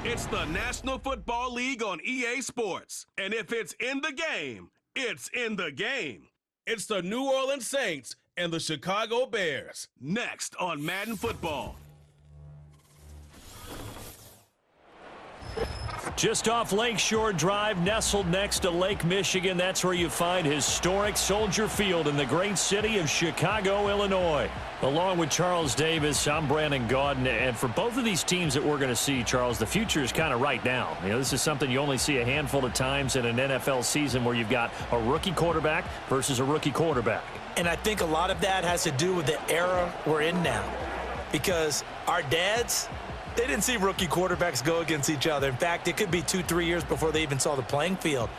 It's the National Football League on EA Sports. And if it's in the game, it's in the game. It's the New Orleans Saints and the Chicago Bears. Next on Madden Football. Just off Lakeshore Drive, nestled next to Lake Michigan, that's where you find historic Soldier Field in the great city of Chicago, Illinois. Along with Charles Davis, I'm Brandon Gaudin, and for both of these teams that we're going to see, Charles, the future is kind of right now. You know, this is something you only see a handful of times in an NFL season where you've got a rookie quarterback versus a rookie quarterback. And I think a lot of that has to do with the era we're in now, because our dads, they didn't see rookie quarterbacks go against each other. In fact, it could be 2-3 years before they even saw the playing field.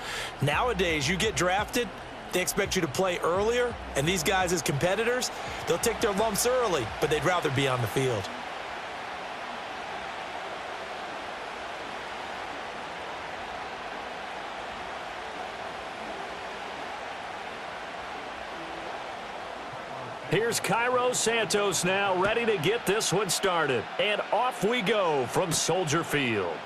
Nowadays, you get drafted, they expect you to play earlier, and these guys as competitors, they'll take their lumps early, but they'd rather be on the field. Here's Cairo Santos now, ready to get this one started. And off we go from Soldier Field.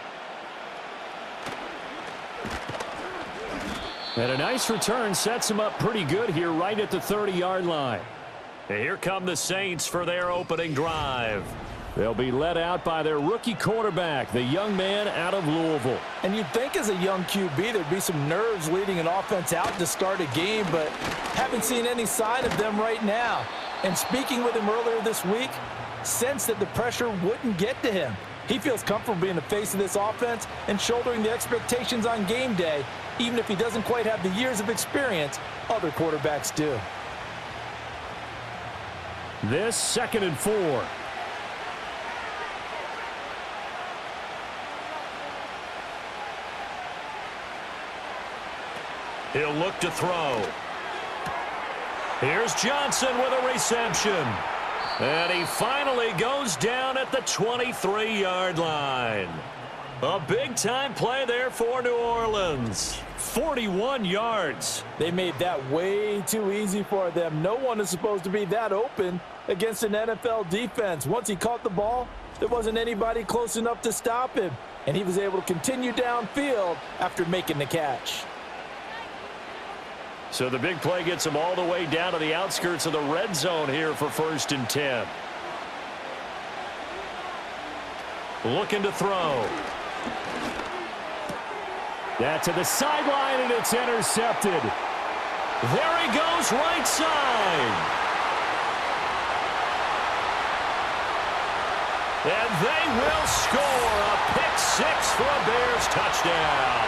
And a nice return sets him up pretty good here right at the 30-yard line. And here come the Saints for their opening drive. They'll be led out by their rookie quarterback, the young man out of Louisville. And you'd think as a young QB there'd be some nerves leading an offense out to start a game, but haven't seen any sign of them right now. And speaking with him earlier this week, sensed that the pressure wouldn't get to him. He feels comfortable being the face of this offense and shouldering the expectations on game day, even if he doesn't quite have the years of experience other quarterbacks do. This 2nd and 4. He'll look to throw. Here's Johnson with a reception. And he finally goes down at the 23-yard line. A big-time play there for New Orleans. 41 yards. They made that way too easy for them. No one is supposed to be that open against an NFL defense. Once he caught the ball, there wasn't anybody close enough to stop him. And he was able to continue downfield after making the catch. So the big play gets him all the way down to the outskirts of the red zone here for 1st and 10. Looking to throw. That to the sideline, and it's intercepted. There he goes, right side. And they will score a pick-6 for a Bears touchdown.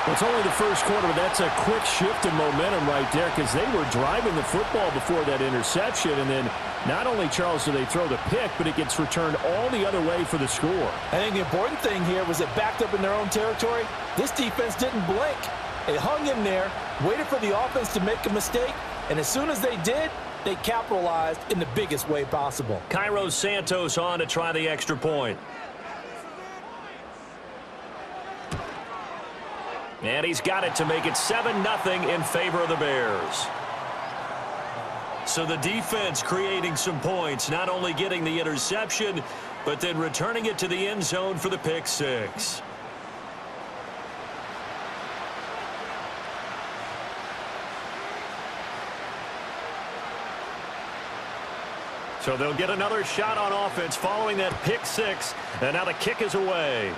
It's only the first quarter, but that's a quick shift in momentum right there because they were driving the football before that interception. And then not only, Charles, do they throw the pick, but it gets returned all the other way for the score. I think the important thing here was it backed up in their own territory. This defense didn't blink. They hung in there, waited for the offense to make a mistake, and as soon as they did, they capitalized in the biggest way possible. Cairo Santos on to try the extra point. And he's got it to make it 7-0 in favor of the Bears. So the defense creating some points, not only getting the interception, but then returning it to the end zone for the pick-6. So they'll get another shot on offense following that pick-6, and now the kick is away.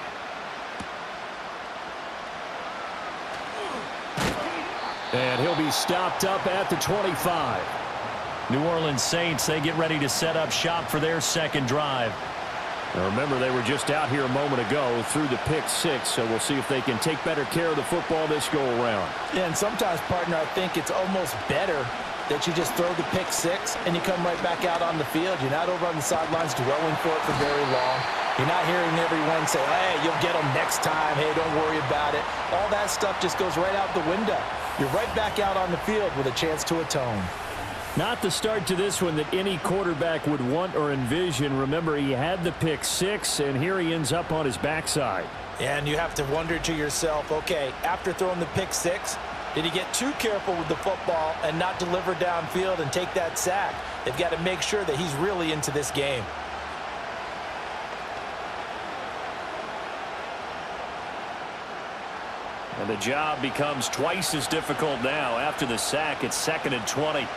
And he'll be stopped up at the 25. New Orleans Saints, they get ready to set up shop for their second drive. Now remember, they were just out here a moment ago through the pick-6, so we'll see if they can take better care of the football this go-around. Yeah, and sometimes, partner, I think it's almost better that you just throw the pick-6 and you come right back out on the field. You're not over on the sidelines dwelling for it for very long. You're not hearing everyone say, hey, you'll get them next time. Hey, don't worry about it. All that stuff just goes right out the window. You're right back out on the field with a chance to atone. Not the start to this one that any quarterback would want or envision. Remember, he had the pick-6, and here he ends up on his backside. And you have to wonder to yourself, okay, after throwing the pick-6, did he get too careful with the football and not deliver downfield and take that sack? They've got to make sure that he's really into this game. And the job becomes twice as difficult now. After the sack, it's 2nd and 20.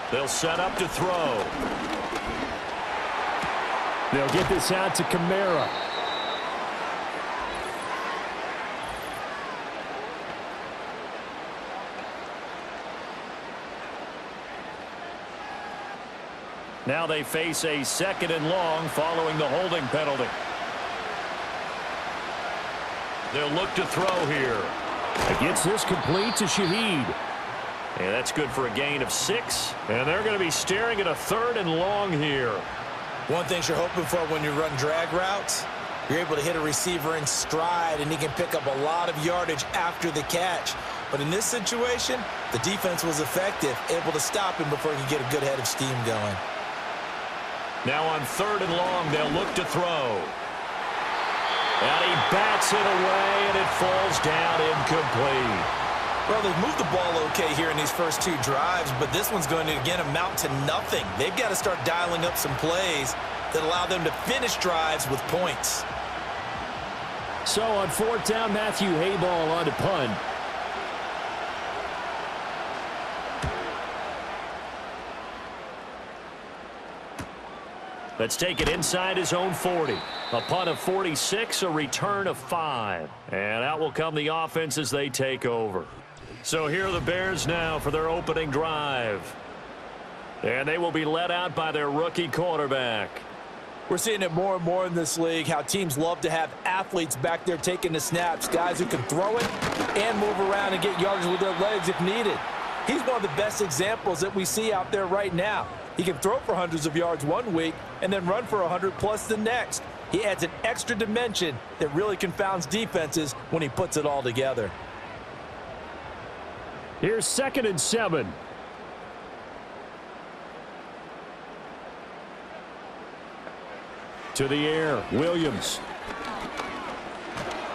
They'll set up to throw. They'll get this out to Kamara. Now they face a 2nd and long following the holding penalty. They'll look to throw here. It gets this complete to Shaheed. And that's good for a gain of 6. And they're going to be staring at a 3rd and long here. One thing you're hoping for when you run drag routes, you're able to hit a receiver in stride, and he can pick up a lot of yardage after the catch. But in this situation, the defense was effective, able to stop him before he could get a good head of steam going. Now on 3rd and long, they'll look to throw. And he bats it away, and it falls down incomplete. Well, they've moved the ball okay here in these first 2 drives, but this one's going to, again, amount to nothing. They've got to start dialing up some plays that allow them to finish drives with points. So on 4th down, Matthew Hayball on to punt. Let's take it inside his own 40. A punt of 46, a return of 5. And out will come the offense as they take over. So here are the Bears now for their opening drive. And they will be led out by their rookie quarterback. We're seeing it more and more in this league, how teams love to have athletes back there taking the snaps, guys who can throw it and move around and get yardage with their legs if needed. He's one of the best examples that we see out there right now. He can throw for hundreds of yards one week and then run for 100+ the next. He adds an extra dimension that really confounds defenses when he puts it all together. Here's 2nd and 7. To the air, Williams.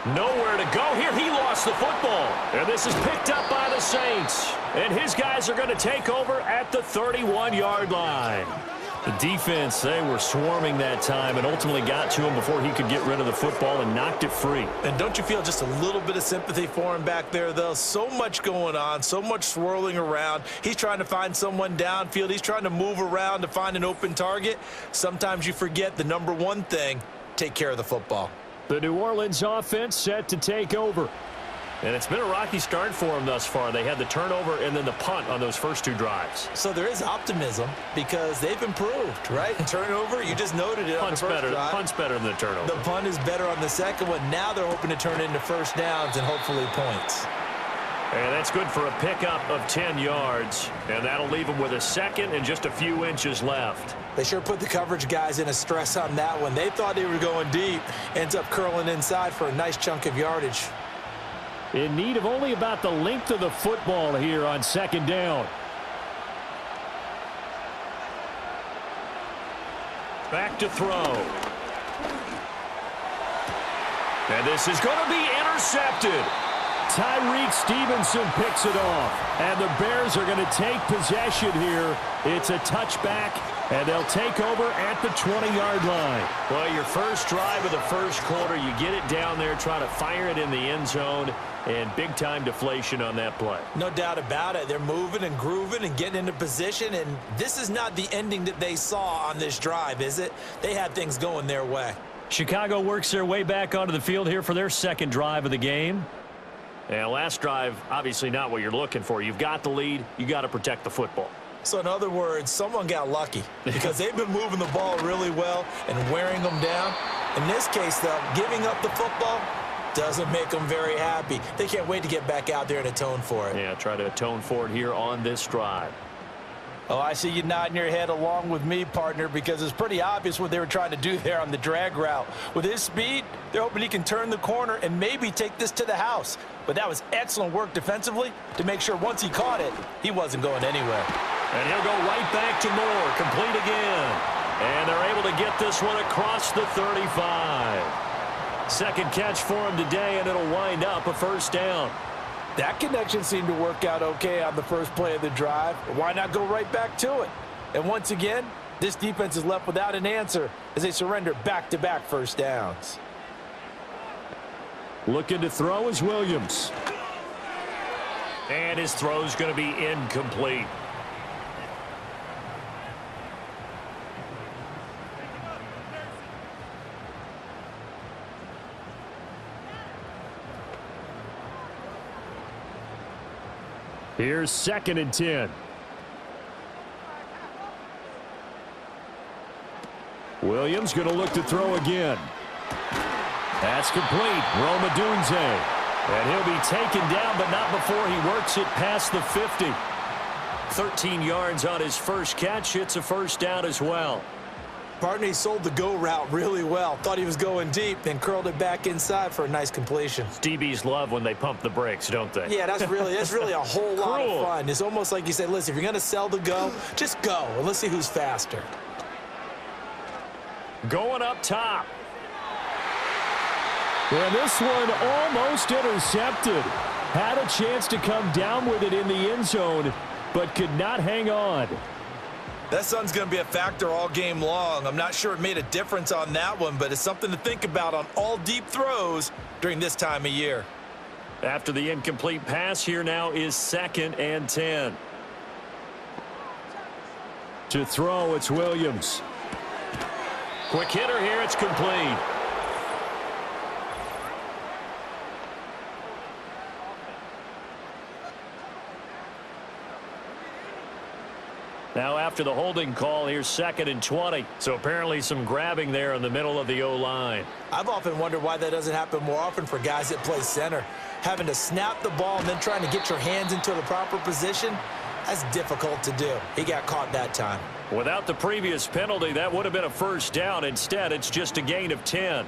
Nowhere to go here. He lost the football. And this is picked up by the Saints. And his guys are going to take over at the 31-yard line. The defense, they were swarming that time and ultimately got to him before he could get rid of the football and knocked it free. And don't you feel just a little bit of sympathy for him back there, though? So much going on, so much swirling around. He's trying to find someone downfield. He's trying to move around to find an open target. Sometimes you forget the number one thing, take care of the football. The New Orleans offense set to take over. And it's been a rocky start for them thus far. They had the turnover and then the punt on those first 2 drives. So there is optimism because they've improved, right? Turnover, you just noted it on the first drive. Punt's better than the turnover. The punt is better on the second one. Now they're hoping to turn into first downs and hopefully points. And that's good for a pickup of 10 yards. And that'll leave them with a 2nd and just a few inches left. They sure put the coverage guys in a stress on that one. They thought they were going deep. Ends up curling inside for a nice chunk of yardage. In need of only about the length of the football here on 2nd down. Back to throw. And this is going to be intercepted. Tyreek Stevenson picks it off. And the Bears are going to take possession here. It's a touchback, and they'll take over at the 20-yard line. Well, your first drive of the first quarter, you get it down there, try to fire it in the end zone, and big-time deflation on that play. No doubt about it. They're moving and grooving and getting into position, and this is not the ending that they saw on this drive, is it? They had things going their way. Chicago works their way back onto the field here for their 2nd drive of the game. And last drive, obviously not what you're looking for. You've got the lead. You got to protect the football. So in other words, someone got lucky because they've been moving the ball really well and wearing them down. In this case, though, giving up the football doesn't make them very happy. They can't wait to get back out there and atone for it. Yeah, try to atone for it here on this drive. Oh, I see you nodding your head along with me, partner, because it's pretty obvious what they were trying to do there on the drag route. With his speed, they're hoping he can turn the corner and maybe take this to the house. But that was excellent work defensively to make sure once he caught it, he wasn't going anywhere. And he'll go right back to Moore, complete again. And they're able to get this one across the 35. 2nd catch for him today, and it'll wind up a first down. That connection seemed to work out okay on the first play of the drive. Why not go right back to it? And once again, this defense is left without an answer as they surrender back-to-back first downs. Looking to throw is Williams. And his throw's going to be incomplete. Here's 2nd and 10. Williams going to look to throw again. That's complete. Roma Dunze. And he'll be taken down, but not before he works it past the 50. 13 yards on his first catch. It's a first down as well. Partner, he sold the go route really well. Thought he was going deep, then curled it back inside for a nice completion. DBs love when they pump the brakes, don't they? Yeah, that's really a whole lot of fun. It's almost like you say, listen, if you're going to sell the go, just go, and let's see who's faster. Going up top. And this one almost intercepted. Had a chance to come down with it in the end zone, but could not hang on. That sun's going to be a factor all game long. I'm not sure it made a difference on that one, but it's something to think about on all deep throws during this time of year. After the incomplete pass, here now is 2nd and 10. To throw, it's Williams. Quick hitter here, it's complete. Now after the holding call, here's 2nd and 20. So apparently some grabbing there in the middle of the O-line. I've often wondered why that doesn't happen more often for guys that play center. Having to snap the ball and then trying to get your hands into the proper position, that's difficult to do. He got caught that time. Without the previous penalty, that would have been a first down. Instead, it's just a gain of 10.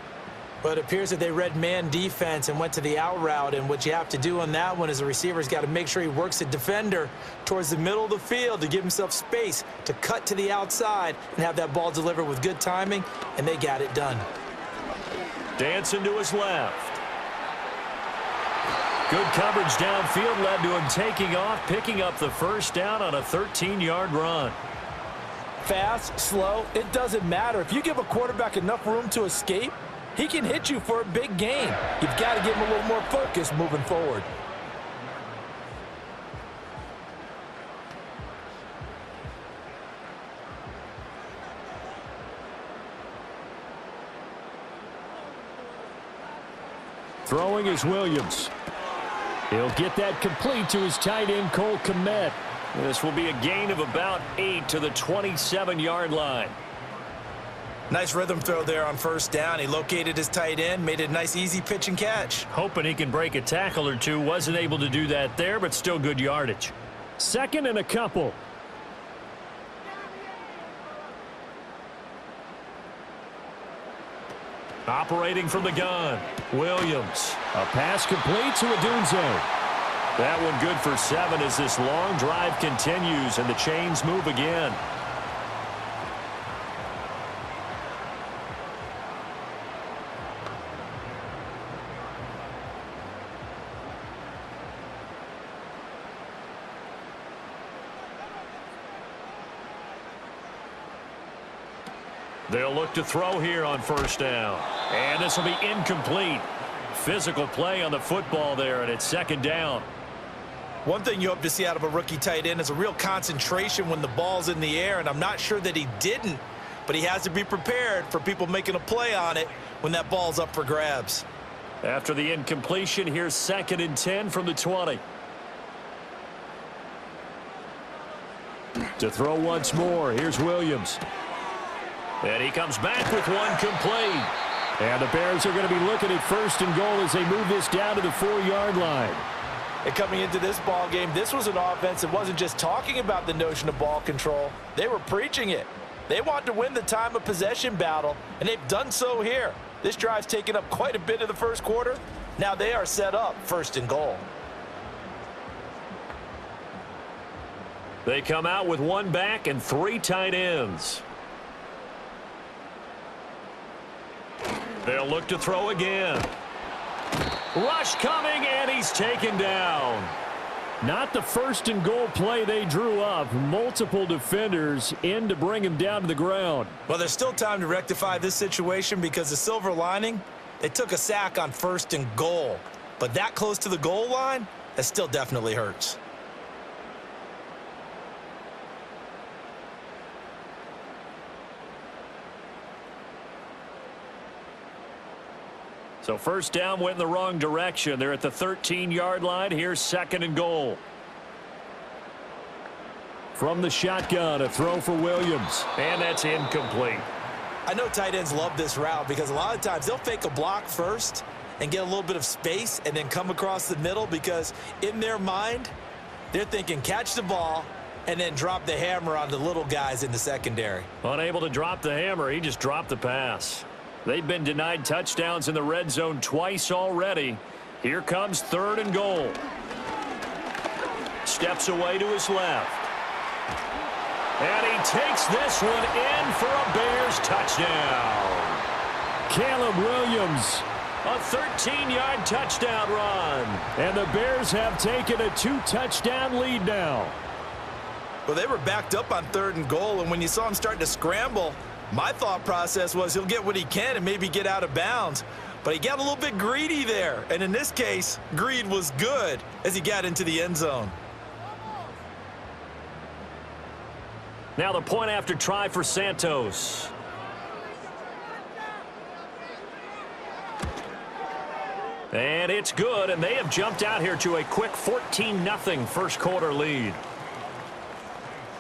But it appears that they read man defense and went to the out route, and what you have to do on that one is the receiver's got to make sure he works the defender towards the middle of the field to give himself space to cut to the outside and have that ball delivered with good timing, and they got it done. Dancing to his left. Good coverage downfield led to him taking off, picking up the first down on a 13-yard run. Fast, slow, it doesn't matter. If you give a quarterback enough room to escape, he can hit you for a big gain. You've got to give him a little more focus moving forward. Throwing is Williams. He'll get that complete to his tight end, Cole Kmet. This will be a gain of about 8 to the 27-yard line. Nice rhythm throw there on first down. He located his tight end, made it a nice, easy pitch and catch. Hoping he can break a tackle or two. Wasn't able to do that there, but still good yardage. 2nd and a couple. Operating from the gun, Williams. A pass complete to Adunze. That one good for 7 as this long drive continues and the chains move again. They'll look to throw here on first down. And this will be incomplete. Physical play on the football there, and it's 2nd down. One thing you hope to see out of a rookie tight end is a real concentration when the ball's in the air, and I'm not sure that he didn't, but he has to be prepared for people making a play on it when that ball's up for grabs. After the incompletion, here's 2nd and 10 from the 20. To throw once more, here's Williams. And he comes back with one complete. And the Bears are going to be looking at 1st and goal as they move this down to the 4-yard line. And coming into this ball game, this was an offense that wasn't just talking about the notion of ball control. They were preaching it. They want to win the time of possession battle, and they've done so here. This drive's taken up quite a bit of the first quarter. Now they are set up 1st and goal. They come out with 1 back and 3 tight ends. They'll look to throw again. Rush coming, and he's taken down. Not the 1st and goal play they drew up. Multiple defenders in to bring him down to the ground. Well, there's still time to rectify this situation because the silver lining, They took a sack on 1st and goal, but that close to the goal line, that still definitely hurts. So first down went in the wrong direction. They're at the 13-yard line. Here's 2nd and goal. From the shotgun, a throw for Williams. And that's incomplete. I know tight ends love this route because a lot of times they'll fake a block first and get a little bit of space and then come across the middle because in their mind, they're thinking catch the ball and then drop the hammer on the little guys in the secondary. Unable to drop the hammer, he just dropped the pass. They've been denied touchdowns in the red zone twice already. Here comes 3rd and goal. Steps away to his left. And he takes this one in for a Bears touchdown. Caleb Williams. A 13-yard touchdown run. And the Bears have taken a 2-touchdown lead now. Well, they were backed up on 3rd and goal, and when you saw him starting to scramble, my thought process was he'll get what he can and maybe get out of bounds. But he got a little bit greedy there. And in this case, greed was good as he got into the end zone. Now the point after try for Santos. And it's good, and they have jumped out here to a quick 14-0 first quarter lead.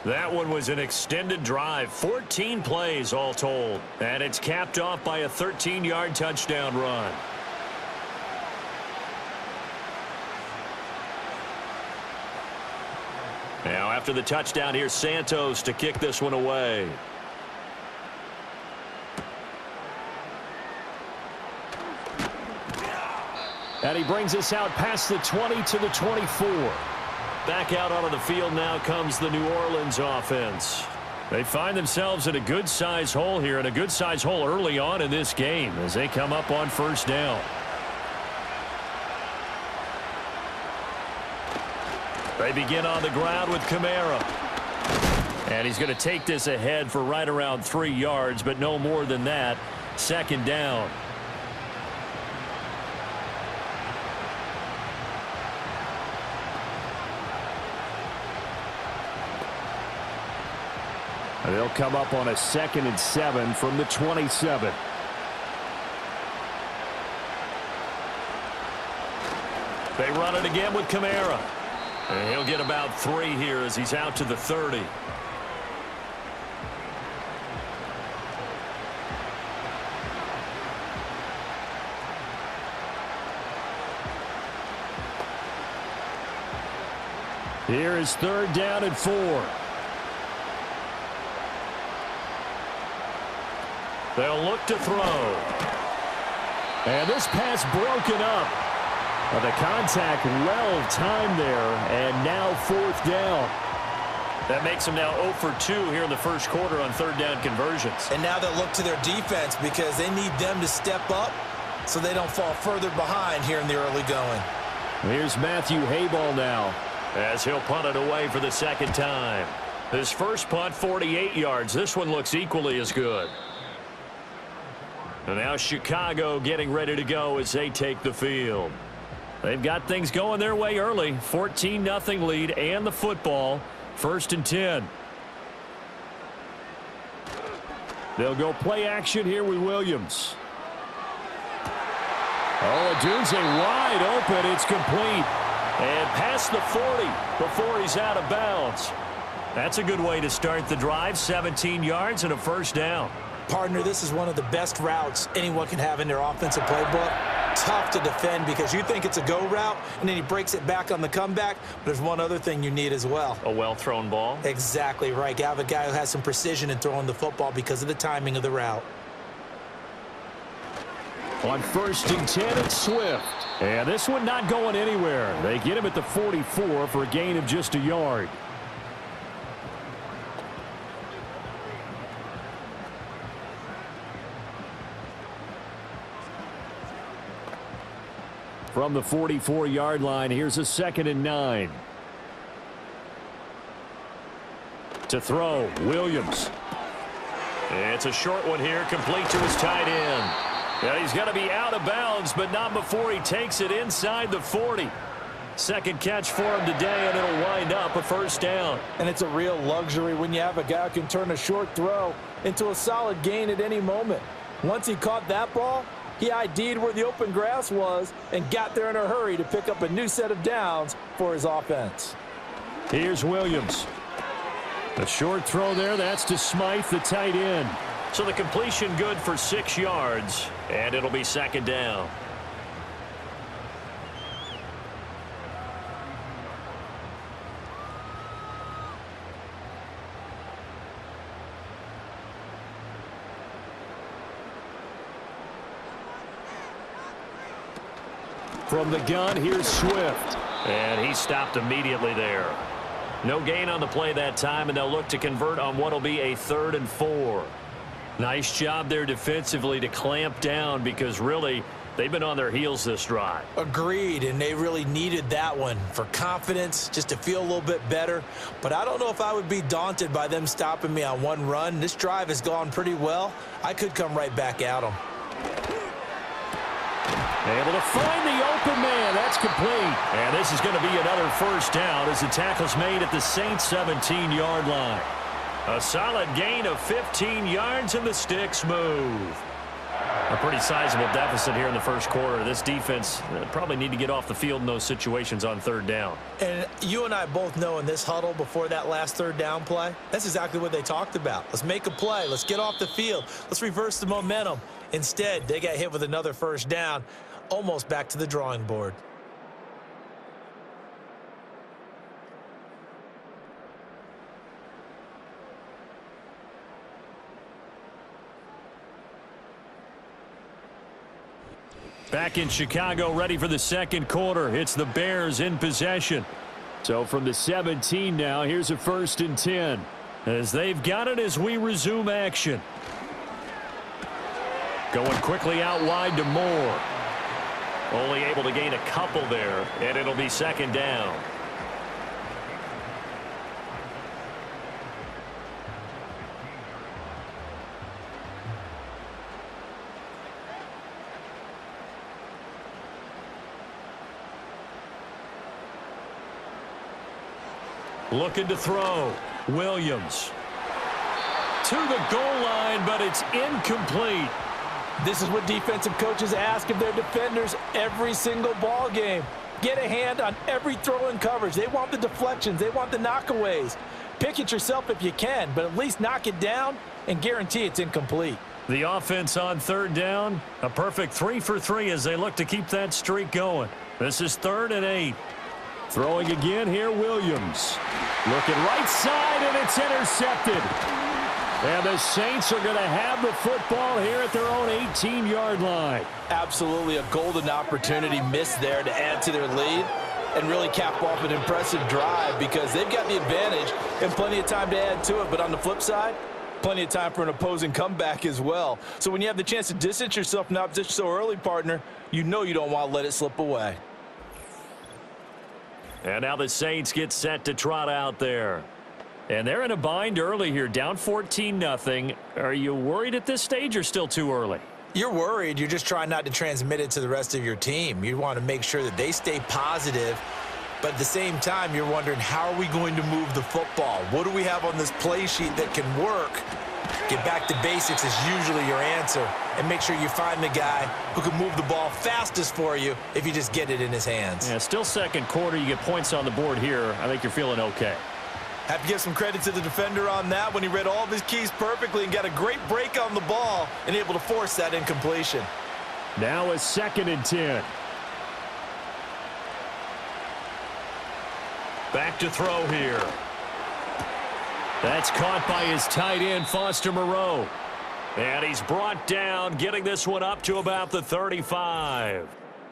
That one was an extended drive, 14 plays all told. And it's capped off by a 13-yard touchdown run. Now after the touchdown, here's Santos to kick this one away. And he brings us out past the 20 to the 24. Back out onto the field now comes the New Orleans offense. They find themselves in a good-sized hole here, and a good-sized hole early on in this game as they come up on 1st down. They begin on the ground with Kamara. And he's going to take this ahead for right around 3 yards, but no more than that. 2nd down. They'll come up on a 2nd and 7 from the 27. They run it again with Kamara. And he'll get about 3 here as he's out to the 30. Here is 3rd down and 4. They'll look to throw. And this pass broken up. Well, the contact well timed there, and now 4th down. That makes them now 0 for 2 here in the first quarter on 3rd down conversions. And now they'll look to their defense because they need them to step up so they don't fall further behind here in the early going. Here's Matthew Hayball now, as he'll punt it away for the 2nd time. His first punt, 48 yards. This one looks equally as good. And now Chicago getting ready to go as they take the field. They've got things going their way early. 14-0 lead and the football. 1st and 10. They'll go play action here with Williams. Oh, Odunze wide open. It's complete. And past the 40 before he's out of bounds. That's a good way to start the drive. 17 yards and a 1st down. Partner, this is one of the best routes anyone can have in their offensive playbook. Tough to defend because you think it's a go route, and then he breaks it back on the comeback. But there's one other thing you need as well. A well-thrown ball. Exactly right. You have a guy who has some precision in throwing the football because of the timing of the route. On 1st and 10, it's Swift. And this one not going anywhere. They get him at the 44 for a gain of just a yard. From the 44-yard line, here's a 2nd and 9. To throw, Williams. It's a short one here, complete to his tight end. And he's going to be out of bounds, but not before he takes it inside the 40. Second catch for him today, and it'll wind up a first down. And it's a real luxury when you have a guy who can turn a short throw into a solid gain at any moment. Once he caught that ball, he ID'd where the open grass was and got there in a hurry to pick up a new set of downs for his offense. Here's Williams. A short throw there, that's to Smythe, the tight end. So the completion good for 6 yards, and it'll be second down. From the gun, here's Swift. And he stopped immediately there. No gain on the play that time, and they'll look to convert on what will be a 3rd and 4. Nice job there defensively to clamp down because really they've been on their heels this drive. Agreed, and they really needed that one for confidence, just to feel a little bit better. But I don't know if I would be daunted by them stopping me on one run. This drive has gone pretty well. I could come right back at them. Able to find the open man. That's complete. And this is going to be another first down as the tackle's made at the Saints' 17-yard line. A solid gain of 15 yards, and the sticks move. A pretty sizable deficit here in the first quarter. This defense probably need to get off the field in those situations on 3rd down. And you and I both know in this huddle before that last 3rd down play, that's exactly what they talked about. Let's make a play. Let's get off the field. Let's reverse the momentum. Instead, they got hit with another first down, almost back to the drawing board. Back in Chicago, ready for the second quarter. It's the Bears in possession. So from the 17 now, here's a 1st and 10. As they've got it as we resume action. Going quickly out wide to Moore. Only able to gain a couple there, and it'll be second down. Looking to throw. Williams. To the goal line, but it's incomplete. This is what defensive coaches ask of their defenders every single ball game. Get a hand on every throw in coverage. They want the deflections. They want the knockaways. Pick it yourself if you can, but at least knock it down and guarantee it's incomplete. The offense on 3rd down, a perfect 3 for 3 as they look to keep that streak going. This is 3rd and 8. Throwing again here, Williams. Looking right side, and it's intercepted. And the Saints are going to have the football here at their own 18-yard line. Absolutely a golden opportunity missed there to add to their lead and really cap off an impressive drive because they've got the advantage and plenty of time to add to it. But on the flip side, plenty of time for an opposing comeback as well. So when you have the chance to distance yourself from opposition so early, partner, you know you don't want to let it slip away. And now the Saints get set to trot out there. And they're in a bind early here, down 14-0. Are you worried at this stage or still too early? You're worried. You're just trying not to transmit it to the rest of your team. You want to make sure that they stay positive. But at the same time, you're wondering, how are we going to move the football? What do we have on this play sheet that can work? Get back to basics is usually your answer. And make sure you find the guy who can move the ball fastest for you if you just get it in his hands. Yeah, still second quarter. You get points on the board here. I think you're feeling okay. Have to give some credit to the defender on that when he read all of his keys perfectly and got a great break on the ball and able to force that incompletion. Now a 2nd and 10. Back to throw here. That's caught by his tight end, Foster Moreau. And he's brought down, getting this one up to about the 35.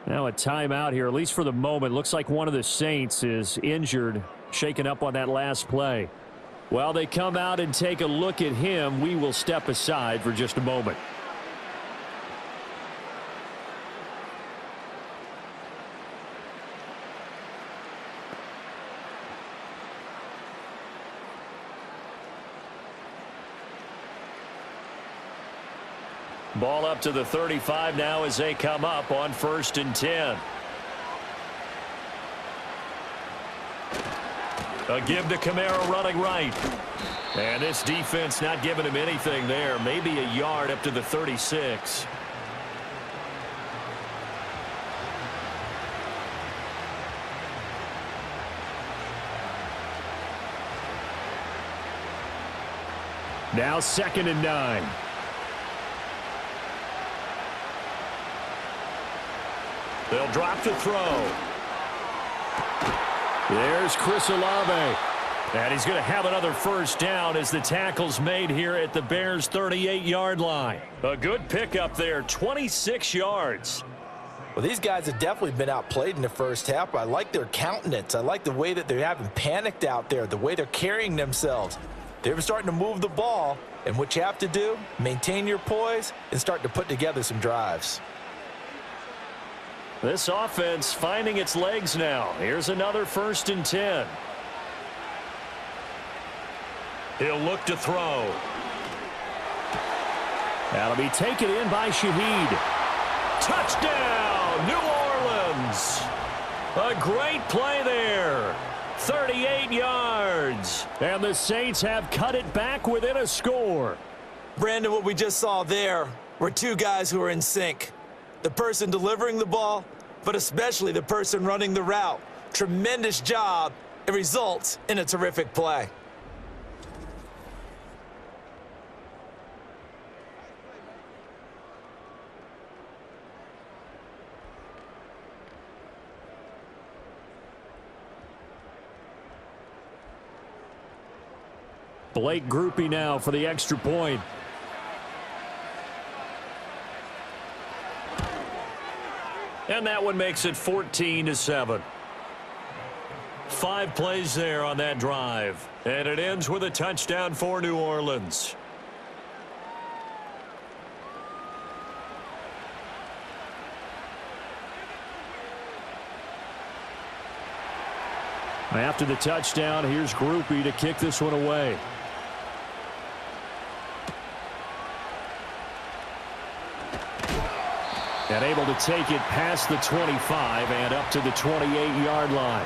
Now a timeout here, at least for the moment. Looks like one of the Saints is injured, shaken up on that last play. While they come out and take a look at him, we will step aside for just a moment. Ball up to the 35 now as they come up on 1st and 10. A give to Kamara running right. And this defense not giving him anything there. Maybe a yard up to the 36. Now 2nd and 9. They'll drop to throw. There's Chris Olave. And he's going to have another 1st down as the tackle's made here at the Bears' 38-yard line. A good pickup there, 26 yards. Well, these guys have definitely been outplayed in the first half. I like their countenance. I like the way that they haven't panicked out there, the way they're carrying themselves. They're starting to move the ball, and what you have to do, maintain your poise and start to put together some drives. This offense finding its legs now. Here's another 1st and 10. He'll look to throw. That'll be taken in by Shaheed. Touchdown, New Orleans. A great play there. 38 yards. And the Saints have cut it back within a score. Brandon, what we just saw there were two guys who are in sync. The person delivering the ball, but especially the person running the route. Tremendous job. It results in a terrific play. Blake Groupie now for the extra point. And that one makes it 14-7. 5 plays there on that drive. And it ends with a touchdown for New Orleans. After the touchdown, here's Groupie to kick this one away. And able to take it past the 25 and up to the 28-yard line.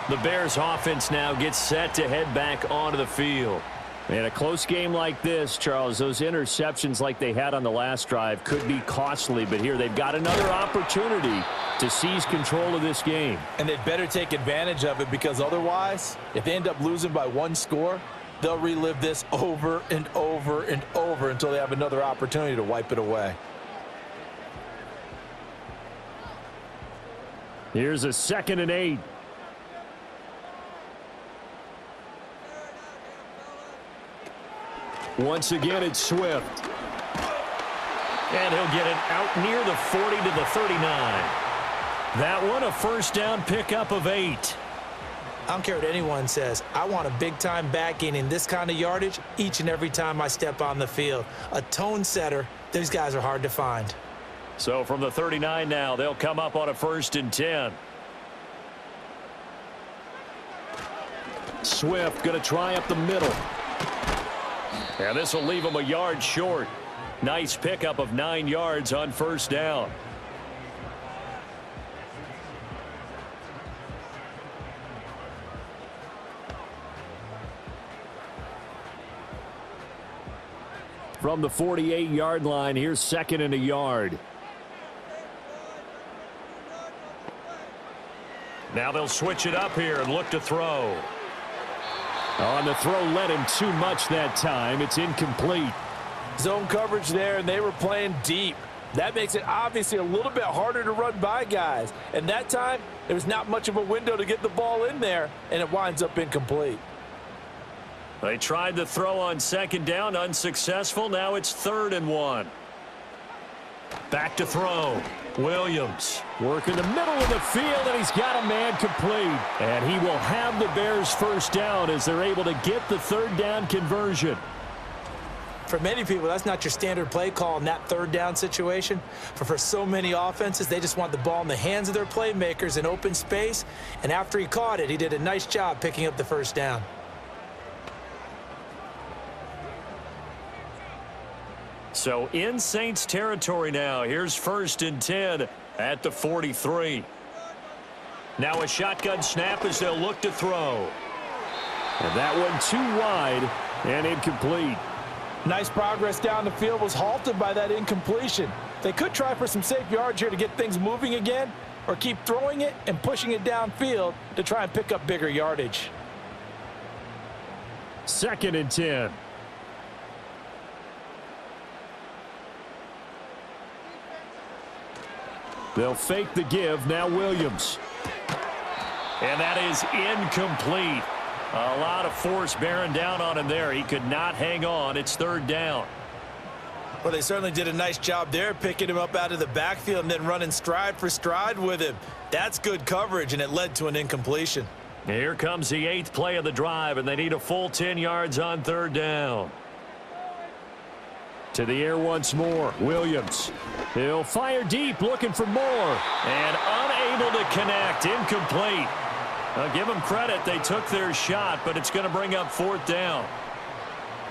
The Bears offense now gets set to head back onto the field. In a close game like this, Charles, those interceptions like they had on the last drive could be costly, but here they've got another opportunity to seize control of this game. And they'd better take advantage of it, because otherwise, if they end up losing by 1 score, they'll relive this over and over and over until they have another opportunity to wipe it away. Here's a 2nd and 8. Once again, it's Swift. And he'll get it out near the 40 to the 39. That one, a 1st down pickup of 8. I don't care what anyone says. I want a big-time back gaining this kind of yardage each and every time I step on the field. A tone setter. These guys are hard to find. So from the 39 now, they'll come up on a 1st and 10. Swift going to try up the middle. And this will leave him a yard short. Nice pickup of 9 yards on 1st down. From the 48-yard line, here's 2nd and a yard. Now they'll switch it up here and look to throw. On the throw, led him too much that time. It's incomplete. Zone coverage there, and they were playing deep. That makes it obviously a little bit harder to run by guys. And that time, there was not much of a window to get the ball in there, and it winds up incomplete. They tried the throw on 2nd down, unsuccessful. Now it's 3rd and 1. Back to throw. Williams working the middle of the field, and he's got a man complete. And he will have the Bears' 1st down as they're able to get the 3rd down conversion. For many people, that's not your standard play call in that 3rd down situation. But for so many offenses, they just want the ball in the hands of their playmakers in open space. And after he caught it, he did a nice job picking up the 1st down. So in Saints territory now. Here's 1st and 10 at the 43. Now a shotgun snap as they'll look to throw. And that one too wide and incomplete. Nice progress down the field was halted by that incompletion. They could try for some safe yards here to get things moving again, or keep throwing it and pushing it downfield to try and pick up bigger yardage. 2nd and 10. They'll fake the give. Now Williams. And that is incomplete. A lot of force bearing down on him there. He could not hang on. It's 3rd down. Well, they certainly did a nice job there, picking him up out of the backfield and then running stride for stride with him. That's good coverage, and it led to an incompletion. Here comes the 8th play of the drive, and they need a full 10 yards on 3rd down. To the air once more. Williams. He'll fire deep, looking for more. And unable to connect. Incomplete. I'll give them credit. They took their shot, but it's going to bring up 4th down.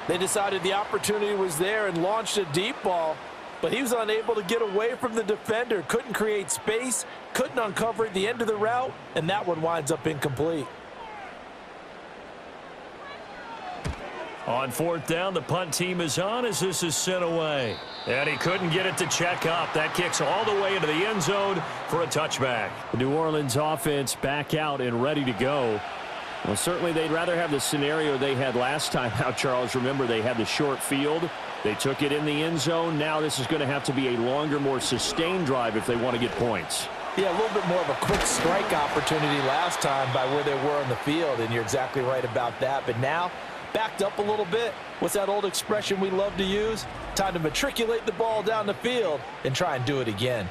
They decided the opportunity was there and launched a deep ball, but he was unable to get away from the defender. Couldn't create space, couldn't uncover the end of the route, and that one winds up incomplete. On 4th down, the punt team is on as this is sent away. And he couldn't get it to check up. That kicks all the way into the end zone for a touchback. The New Orleans offense back out and ready to go. Well, certainly they'd rather have the scenario they had last time out, Charles. Remember, they had the short field. They took it in the end zone. Now this is going to have to be a longer, more sustained drive if they want to get points. Yeah, a little bit more of a quick strike opportunity last time by where they were on the field, and you're exactly right about that. But now, backed up a little bit. What's that old expression we love to use? Time to matriculate the ball down the field and try and do it again.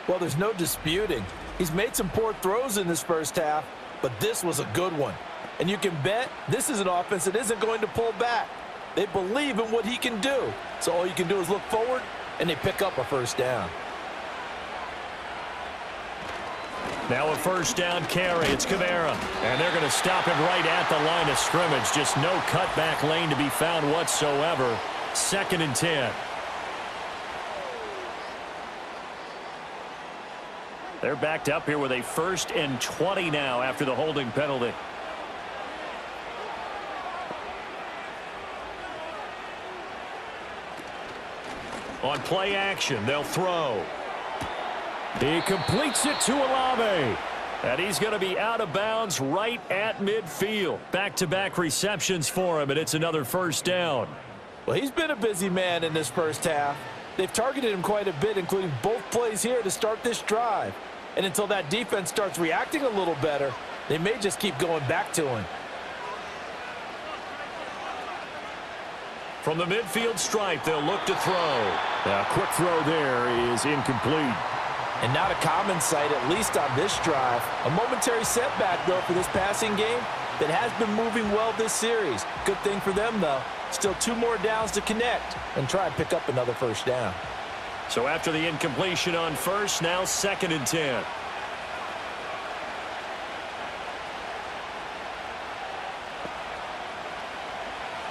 Well, there's no disputing. He's made some poor throws in this first half, but this was a good one. And you can bet this is an offense that isn't going to pull back. They believe in what he can do. So all you can do is look forward, and they pick up a 1st down. Now a 1st down carry. It's Kamara. And they're going to stop him right at the line of scrimmage. Just no cutback lane to be found whatsoever. 2nd and 10. They're backed up here with a 1st and 20 now after the holding penalty. On play action, they'll throw. He completes it to Olave. And he's going to be out of bounds right at midfield. Back-to-back receptions for him, and it's another 1st down. Well, he's been a busy man in this first half. They've targeted him quite a bit, including both plays here to start this drive. And until that defense starts reacting a little better, they may just keep going back to him. From the midfield stripe, they'll look to throw. A quick throw there is incomplete. And not a common sight, at least on this drive. A momentary setback, though, for this passing game that has been moving well this series. Good thing for them, though. Still 2 more downs to connect and try and pick up another 1st down. So after the incompletion on 1st, now 2nd and 10.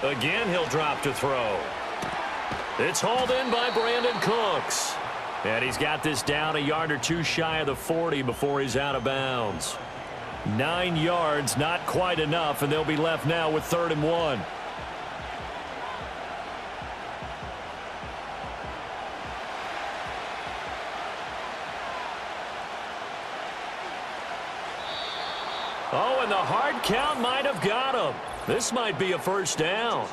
Again, he'll drop to throw. It's hauled in by Brandon Cooks. And he's got this down a yard or 2 shy of the 40 before he's out of bounds. 9 yards, not quite enough, and they'll be left now with 3rd and 1. Oh, and the hard count might have got him. This might be a 1st down.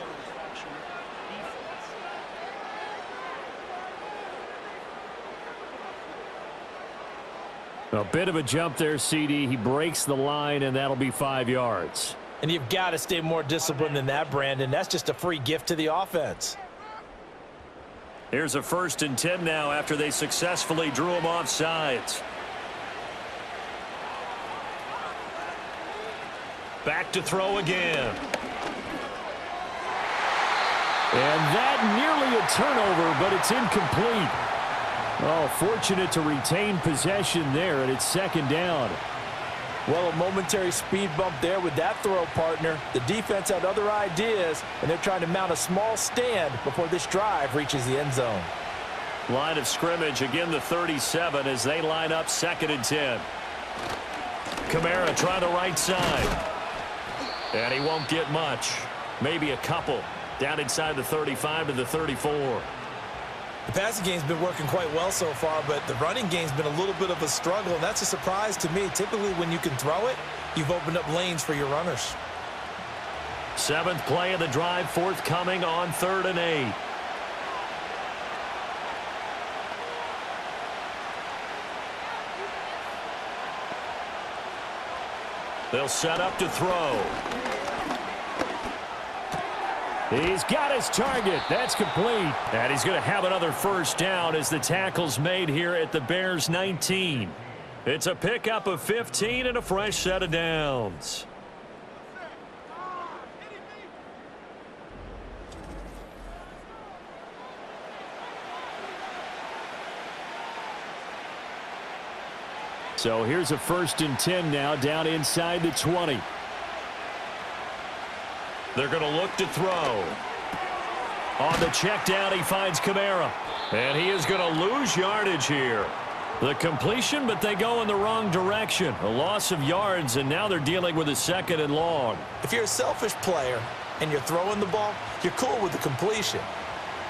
A bit of a jump there, CD. He breaks the line, and that'll be 5 yards. And you've got to stay more disciplined than that, Brandon. That's just a free gift to the offense. Here's a 1st and 10 now after they successfully drew him off sides. Back to throw again. And that nearly a turnover, but it's incomplete. Oh, fortunate to retain possession there, and it's 2nd down. Well, a momentary speed bump there with that throw, partner. The defense had other ideas, and they're trying to mount a small stand before this drive reaches the end zone. Line of scrimmage, again the 37 as they line up 2nd and 10. Kamara trying the right side. And he won't get much. Maybe a couple. Down inside the 35 to the 34. The passing game's been working quite well so far, but the running game's been a little bit of a struggle, and that's a surprise to me. Typically, when you can throw it, you've opened up lanes for your runners. 7th play of the drive, forthcoming on 3rd and 8. They'll set up to throw. He's got his target. That's complete. And he's going to have another first down as the tackle's made here at the Bears 19. It's a pickup of 15 and a fresh set of downs. So here's a 1st and 10 now down inside the 20. They're going to look to throw. On the check down, he finds Kamara. And he is going to lose yardage here. The completion, but they go in the wrong direction. A loss of yards, and now they're dealing with a 2nd and long. If you're a selfish player and you're throwing the ball, you're cool with the completion.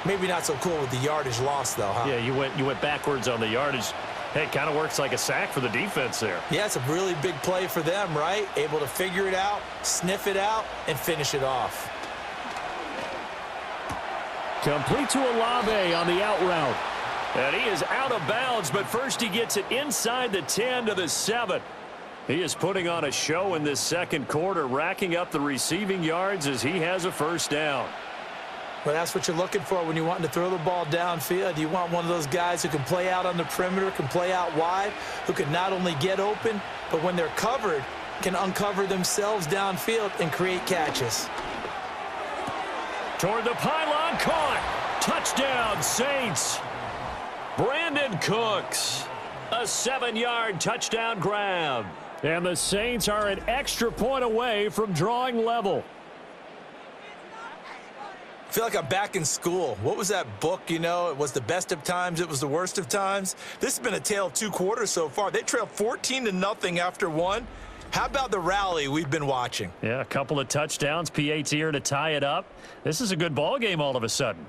Maybe not so cool with the yardage loss, though, huh? Yeah, you went backwards on the yardage. Hey, it kind of works like a sack for the defense there. Yeah, it's a really big play for them, right? Able to figure it out, sniff it out, and finish it off. Complete to Olave on the out route. And he is out of bounds, but first he gets it inside the 10 to the 7. He is putting on a show in this 2nd quarter, racking up the receiving yards as he has a first down. Well, that's what you're looking for when you're wanting to throw the ball downfield. You want one of those guys who can play out on the perimeter, can play out wide, who can not only get open, but when they're covered, can uncover themselves downfield and create catches. Toward the pylon, caught. Touchdown, Saints. Brandon Cooks. A 7-yard touchdown grab. And the Saints are an extra point away from drawing level. I feel like I'm back in school. What was that book, you know? It was the best of times, it was the worst of times. This has been a tale of 2 quarters so far. They trailed 14-0 after 1. How about the rally we've been watching? Yeah, a couple of touchdowns, PAT here to tie it up. This is a good ball game all of a sudden.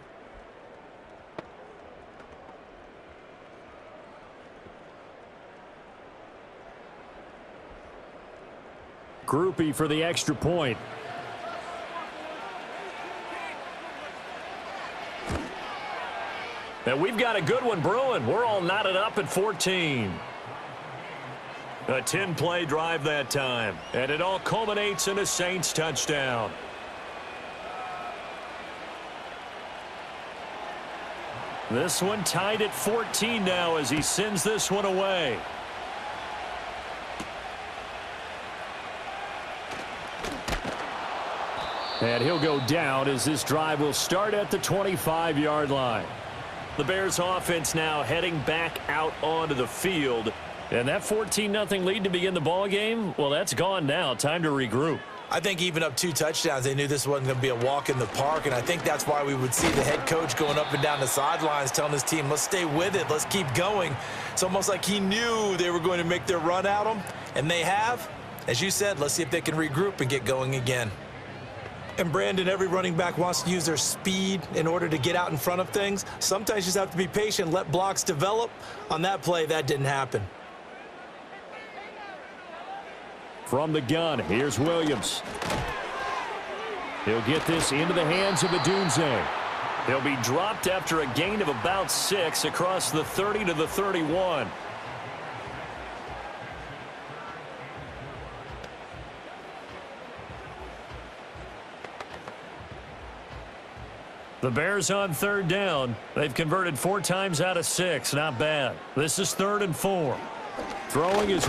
Groupie for the extra point. And we've got a good one brewing. We're all knotted up at 14. A 10-play drive that time. And it all culminates in a Saints touchdown. This one tied at 14 now as he sends this one away. And he'll go down as this drive will start at the 25-yard line. The Bears offense now heading back out onto the field. And that 14-0 lead to begin the ball game, well, that's gone now. Time to regroup. I think even up 2 touchdowns, they knew this wasn't going to be a walk in the park, and I think that's why we would see the head coach going up and down the sidelines telling his team, let's stay with it, let's keep going. It's almost like he knew they were going to make their run at him, and they have. As you said, let's see if they can regroup and get going again. And Brandon, every running back wants to use their speed in order to get out in front of things. Sometimes you just have to be patient, let blocks develop. On that play, that didn't happen. From the gun, here's Williams. He'll get this into the hands of Adunze. He'll be dropped after a gain of about 6 across the 30 to the 31. The Bears on 3rd down. They've converted 4 times out of 6. Not bad. This is 3rd and 4. Throwing is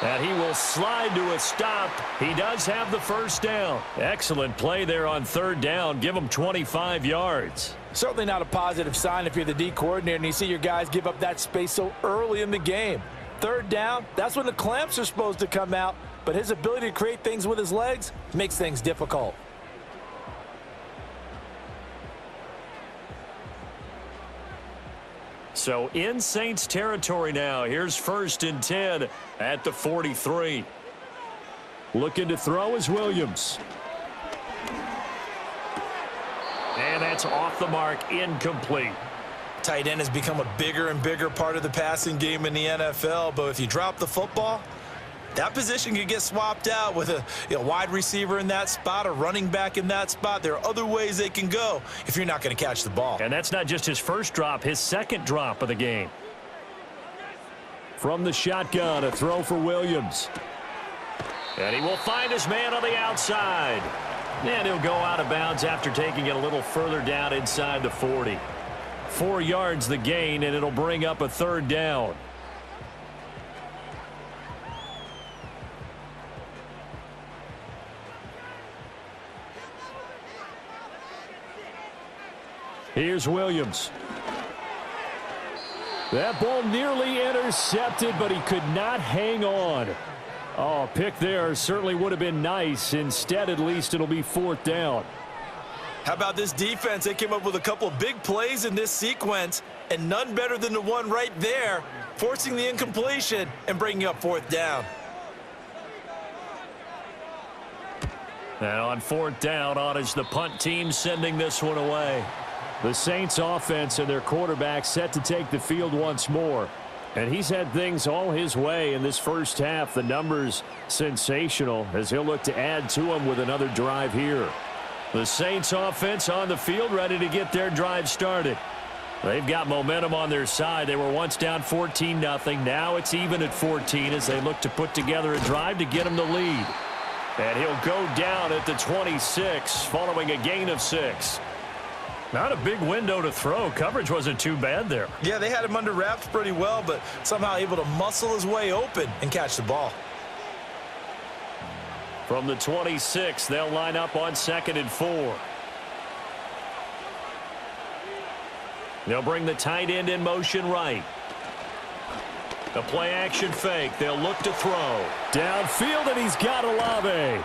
And he will slide to a stop. He does have the first down. Excellent play there on third down. Give him 25 yards. Certainly not a positive sign if you're the D coordinator and you see your guys give up that space so early in the game. Third down, that's when the clamps are supposed to come out, but his ability to create things with his legs makes things difficult. So in Saints territory now. Here's 1st and 10 at the 43. Looking to throw is Williams. And that's off the mark, incomplete. Tight end has become a bigger and bigger part of the passing game in the NFL, but if you drop the football, that position could get swapped out with a wide receiver in that spot, a running back in that spot. There are other ways they can go if you're not going to catch the ball. And that's not just his first drop, his second drop of the game. From the shotgun, a throw for Williams. And he will find his man on the outside. And he'll go out of bounds after taking it a little further down inside the 40. 4 yards the gain, and it'll bring up a third down. Here's Williams. That ball nearly intercepted, but he could not hang on. Oh, pick there certainly would have been nice. Instead, at least it'll be 4th down. How about this defense? They came up with a couple of big plays in this sequence, and none better than the one right there, forcing the incompletion and bringing up 4th down. And on 4th down, on is the punt team sending this one away. The Saints offense and their quarterback set to take the field once more. And he's had things all his way in this first half. The numbers sensational as he'll look to add to them with another drive here. The Saints offense on the field ready to get their drive started. They've got momentum on their side. They were once down 14-0. Now it's even at 14 as they look to put together a drive to get them the lead. And he'll go down at the 26 following a gain of 6. Not a big window to throw. Coverage wasn't too bad there. Yeah, they had him under wraps pretty well, but somehow able to muscle his way open and catch the ball. From the 26, they'll line up on 2nd and 4. They'll bring the tight end in motion right. The play action fake. They'll look to throw. Downfield, and he's got Olave.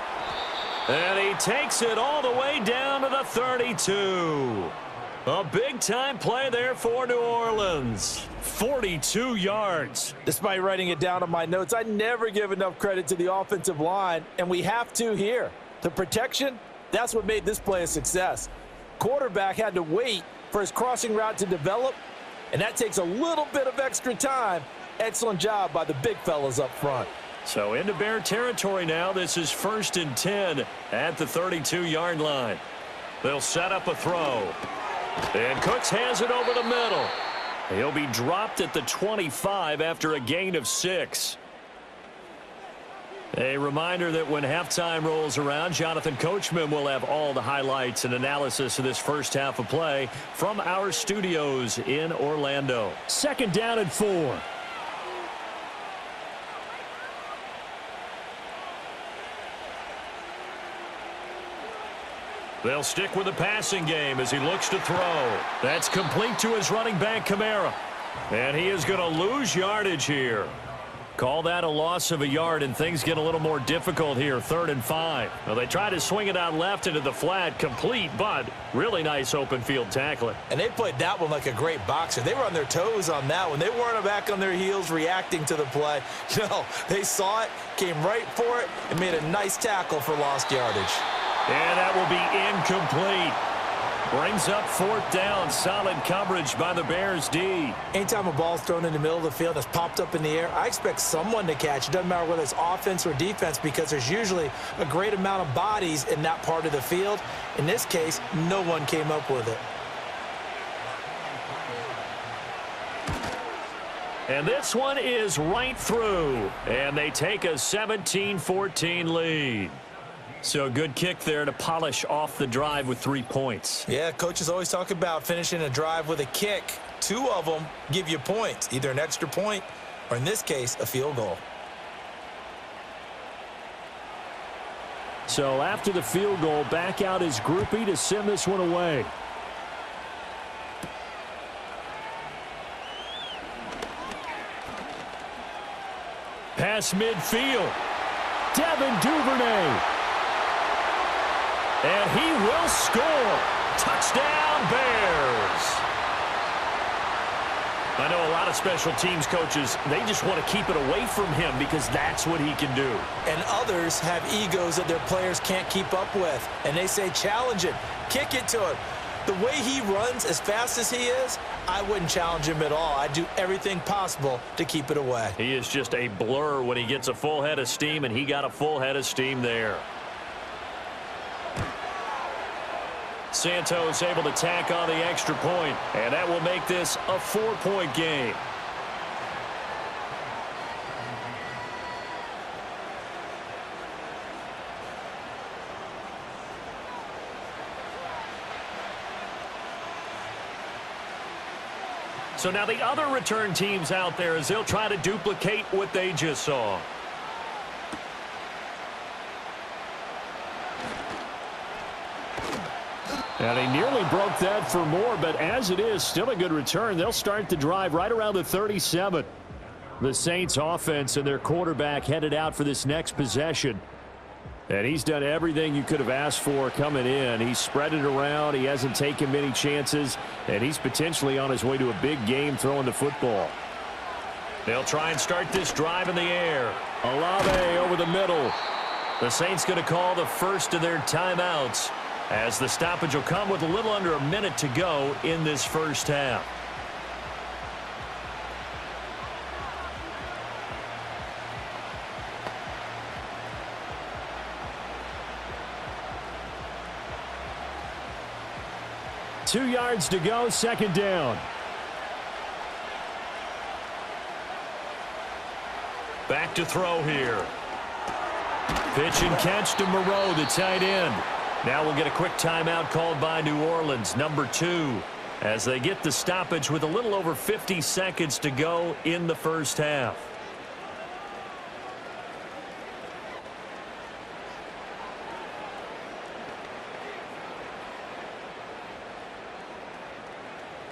And he takes it all the way down to the 32. A big-time play there for New Orleans. 42 yards. Despite writing it down on my notes, I never give enough credit to the offensive line, and we have to here. The protection, that's what made this play a success. Quarterback had to wait for his crossing route to develop, and that takes a little bit of extra time. Excellent job by the big fellas up front. So into Bear territory now. This is 1st and 10 at the 32-yard line. They'll set up a throw. And Cooks has it over the middle. He'll be dropped at the 25 after a gain of 6. A reminder that when halftime rolls around, Jonathan Coachman will have all the highlights and analysis of this first half of play from our studios in Orlando. 2nd down and 4. They'll stick with the passing game as he looks to throw. That's complete to his running back, Kamara. And he is going to lose yardage here. Call that a loss of a yard, and things get a little more difficult here. 3rd and 5. Well, they try to swing it out left into the flat, complete, but really nice open field tackling. And they played that one like a great boxer. They were on their toes on that one. They weren't back on their heels reacting to the play. No, they saw it, came right for it, and made a nice tackle for lost yardage. And that will be incomplete. Brings up 4th down. Solid coverage by the Bears D. Anytime a ball's thrown in the middle of the field that's popped up in the air, I expect someone to catch. It doesn't matter whether it's offense or defense because there's usually a great amount of bodies in that part of the field. In this case, no one came up with it. And this one is right through. And they take a 17-14 lead. So a good kick there to polish off the drive with 3 points. Yeah, coaches always talk about finishing a drive with a kick. 2 of them give you points, either an extra point or, in this case, a field goal. So after the field goal, back out his groupie to send this one away. Pass midfield. Devin Duvernay. And he will score. Touchdown, Bears. I know a lot of special teams coaches, they just want to keep it away from him because that's what he can do. And others have egos that their players can't keep up with. And they say, challenge it, kick it to him. The way he runs as fast as he is, I wouldn't challenge him at all. I'd do everything possible to keep it away. He is just a blur when he gets a full head of steam, and he got a full head of steam there. Santos able to tack on the extra point, and that will make this a 4-point game. So now the other return teams out there as they'll try to duplicate what they just saw. And he nearly broke that for more, but as it is, still a good return. They'll start the drive right around the 37. The Saints offense and their quarterback headed out for this next possession. And he's done everything you could have asked for coming in. He's spread it around. He hasn't taken many chances. And he's potentially on his way to a big game throwing the football. They'll try and start this drive in the air. Olave over the middle. The Saints going to call the first of their timeouts, as the stoppage will come with a little under a minute to go in this first half. Two yards to go, second down. Back to throw here. Pitch and catch to Moreau, the tight end. Now we'll get a quick timeout called by New Orleans, number 2, as they get the stoppage with a little over 50 seconds to go in the first half.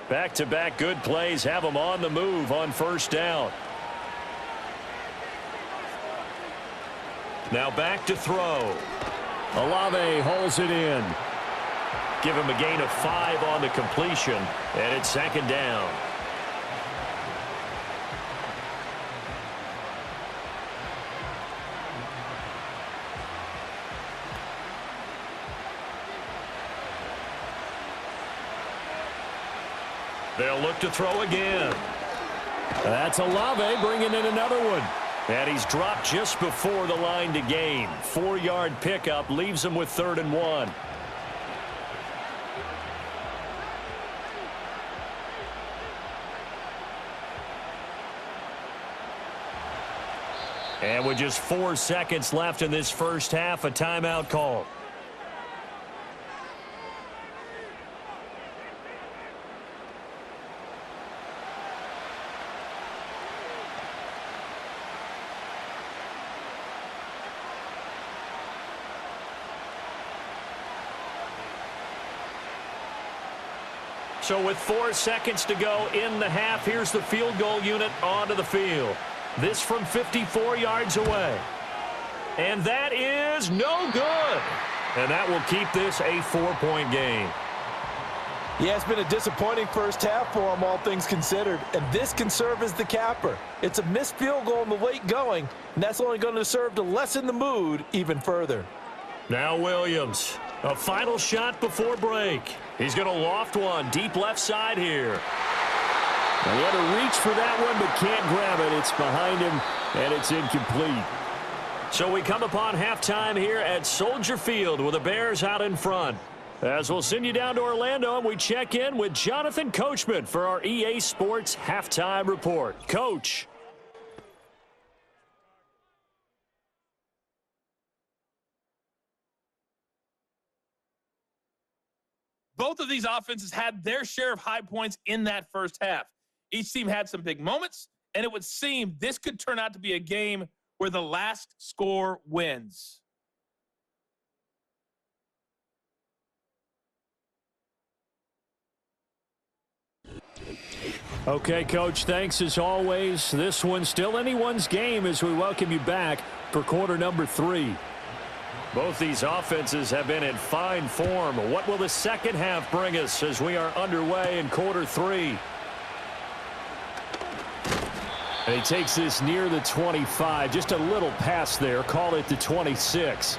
Back-to-back good plays have them on the move on first down. Now back to throw. Olave holds it in. Give him a gain of 5 on the completion, and it's second down. They'll look to throw again. That's Olave bringing in another one. And he's dropped just before the line to gain. 4-yard pickup leaves him with 3rd and 1. And with just 4 seconds left in this first half, a timeout call. So with 4 seconds to go in the half, here's the field goal unit onto the field. This from 54 yards away. And that is no good. And that will keep this a 4-point game. Yeah, it's been a disappointing first half for him, all things considered. And this can serve as the capper. It's a missed field goal in the late going, and that's only going to serve to lessen the mood even further. Now Williams, a final shot before break. He's going to loft one deep left side here. Now he had to reach for that one, but can't grab it. It's behind him, and it's incomplete. So we come upon halftime here at Soldier Field with the Bears out in front. As we'll send you down to Orlando, and we check in with Jonathan Coachman for our EA Sports Halftime Report. Coach. Both of these offenses had their share of high points in that first half. Each team had some big moments, and it would seem this could turn out to be a game where the last score wins. Okay, Coach, thanks as always. This one's still anyone's game as we welcome you back for quarter number 3. Both these offenses have been in fine form. What will the second half bring us as we are underway in quarter 3? And he takes this near the 25. Just a little pass there. Call it the 26.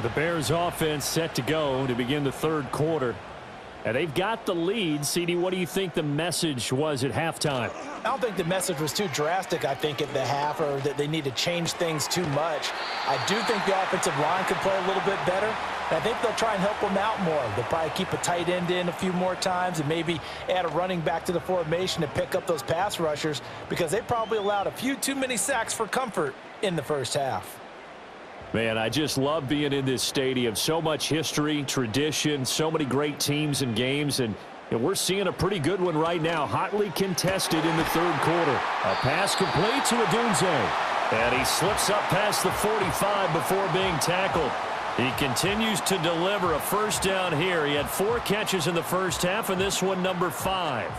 The Bears offense set to go to begin the third quarter. And they've got the lead. CD, what do you think the message was at halftime? I don't think the message was too drastic, I think, at the half, or that they need to change things too much. I do think the offensive line could play a little bit better. And I think they'll try and help them out more. They'll probably keep a tight end in a few more times and maybe add a running back to the formation to pick up those pass rushers, because they probably allowed a few too many sacks for comfort in the first half. Man, I just love being in this stadium. So much history, tradition, so many great teams and games, and we're seeing a pretty good one right now, hotly contested in the third quarter. A pass complete to Odunze, and he slips up past the 45 before being tackled. He continues to deliver a first down here. He had 4 catches in the first half, and this one number 5.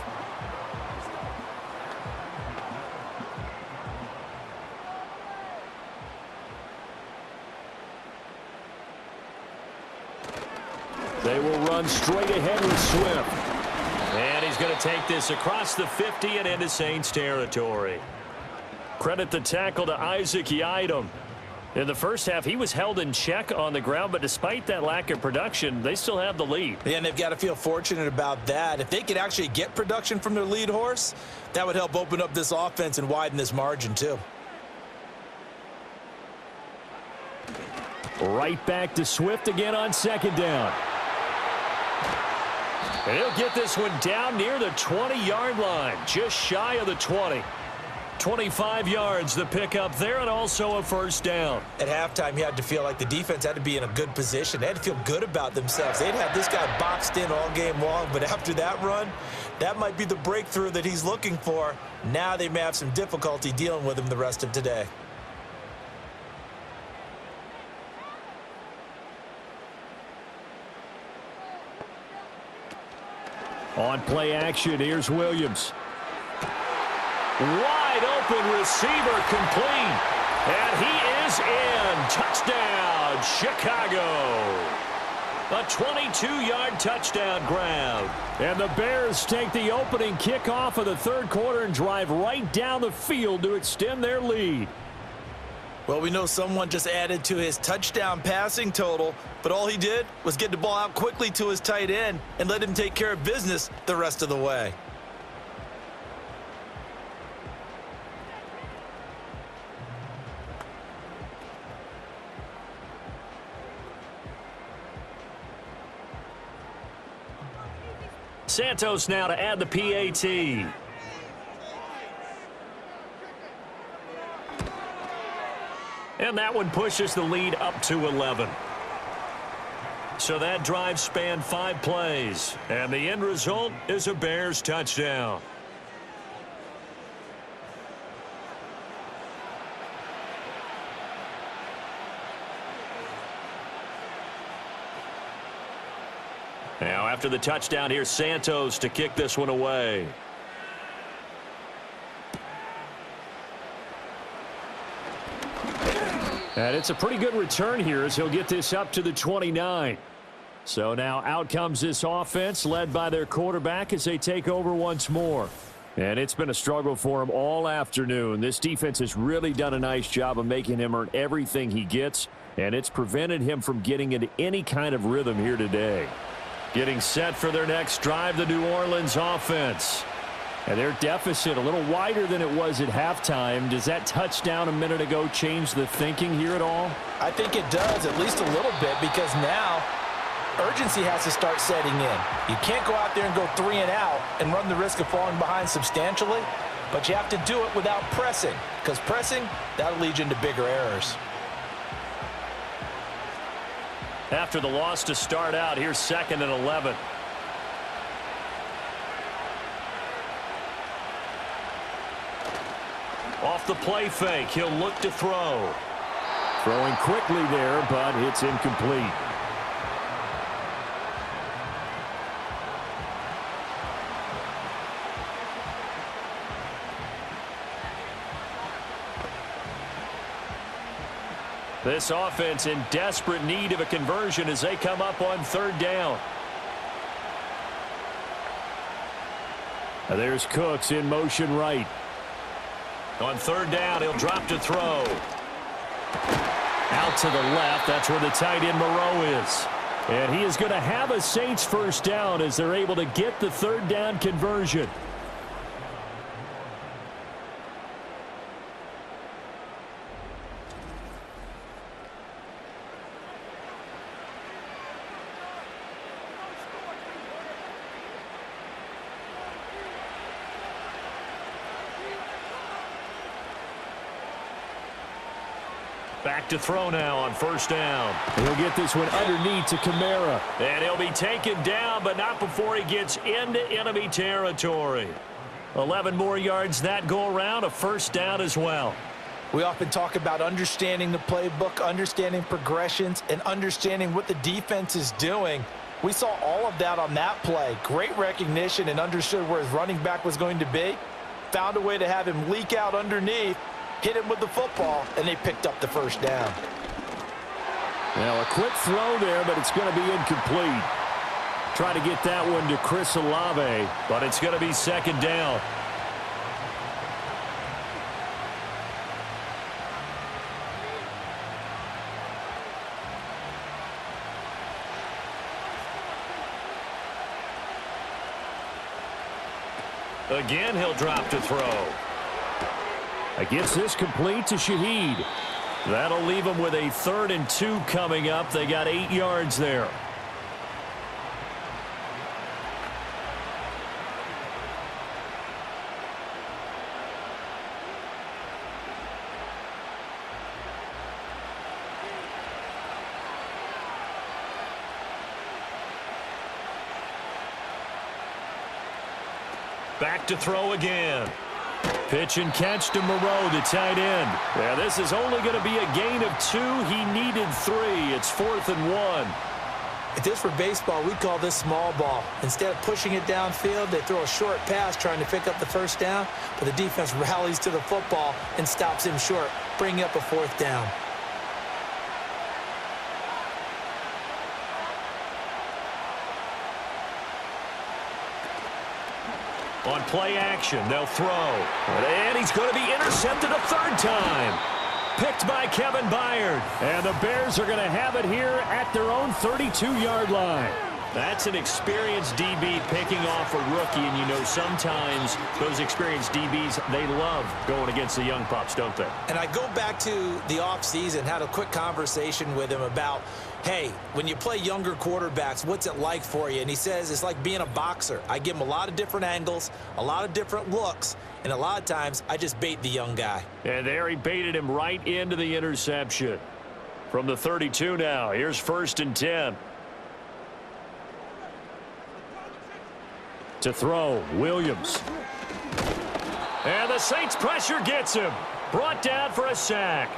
They will run straight ahead with Swift. And he's going to take this across the 50 and into Saints territory. Credit the tackle to Isaac Yiadom. In the first half, he was held in check on the ground, but despite that lack of production, they still have the lead. Yeah, and they've got to feel fortunate about that. If they could actually get production from their lead horse, that would help open up this offense and widen this margin too. Right back to Swift again on second down. And he'll get this one down near the 20-yard line, just shy of the 20. 25 yards the pickup there, and also a first down. At halftime, you had to feel like the defense had to be in a good position. They had to feel good about themselves. They'd had this guy boxed in all game long, but after that run, that might be the breakthrough that he's looking for. Now they may have some difficulty dealing with him the rest of today. On play action, here's Williams. Wide open receiver complete. And he is in. Touchdown, Chicago. A 22-yard touchdown grab. And the Bears take the opening kickoff of the third quarter and drive right down the field to extend their lead. Well, we know someone just added to his touchdown passing total, but all he did was get the ball out quickly to his tight end and let him take care of business the rest of the way. Santos now to add the PAT. And that one pushes the lead up to 11. So that drive spanned 5 plays. And the end result is a Bears touchdown. Now after the touchdown, here's Santos to kick this one away. And it's a pretty good return here as he'll get this up to the 29. So now out comes this offense led by their quarterback as they take over once more. And it's been a struggle for him all afternoon. This defense has really done a nice job of making him earn everything he gets, and it's prevented him from getting into any kind of rhythm here today. Getting set for their next drive, the New Orleans offense. And their deficit a little wider than it was at halftime. Does that touchdown a minute ago change the thinking here at all? I think it does, at least a little bit, because now urgency has to start setting in. You can't go out there and go 3 and out and run the risk of falling behind substantially, but you have to do it without pressing, because pressing, that'll lead you into bigger errors. After the loss to start out, here's 2nd and 11. Off the play fake, he'll look to throw. Throwing quickly there, but it's incomplete. This offense in desperate need of a conversion as they come up on third down. There's Cooks in motion right. On third down, he'll drop to throw. Out to the left, that's where the tight end Moreau is. And he is going to have a Saints first down as they're able to get the third down conversion. Back to throw now on first down. He'll get this one underneath to Kamara. And he'll be taken down, but not before he gets into enemy territory. 11 more yards that go around, a first down as well. We often talk about understanding the playbook, understanding progressions, and understanding what the defense is doing. We saw all of that on that play. Great recognition and understood where his running back was going to be. Found a way to have him leak out underneath, hit him with the football, and they picked up the first down. Now a quick throw there, but it's going to be incomplete. Try to get that one to Chris Olave, but it's going to be second down. Again, he'll drop to throw. Gets this complete to Shaheed. That'll leave him with a 3rd and 2 coming up. They got 8 yards there. Back to throw again. Pitch and catch to Moreau, the tight end. Yeah, this is only going to be a gain of 2. He needed 3. It's 4th and 1. If this were baseball, we'd call this small ball. Instead of pushing it downfield, they throw a short pass trying to pick up the first down, but the defense rallies to the football and stops him short, bringing up a 4th down. On play action, they'll throw. And he's going to be intercepted a 3rd time. Picked by Kevin Byard. And the Bears are going to have it here at their own 32-yard line. That's an experienced DB picking off a rookie, and you know sometimes those experienced DBs, they love going against the young pups, don't they? And I go back to the offseason, had a quick conversation with him about, hey, when you play younger quarterbacks, what's it like for you? And he says it's like being a boxer. I give him a lot of different angles, a lot of different looks, and a lot of times I just bait the young guy. And there he baited him right into the interception. From the 32 now, here's 1st and 10. To throw, Williams. And the Saints pressure gets him. Brought down for a sack.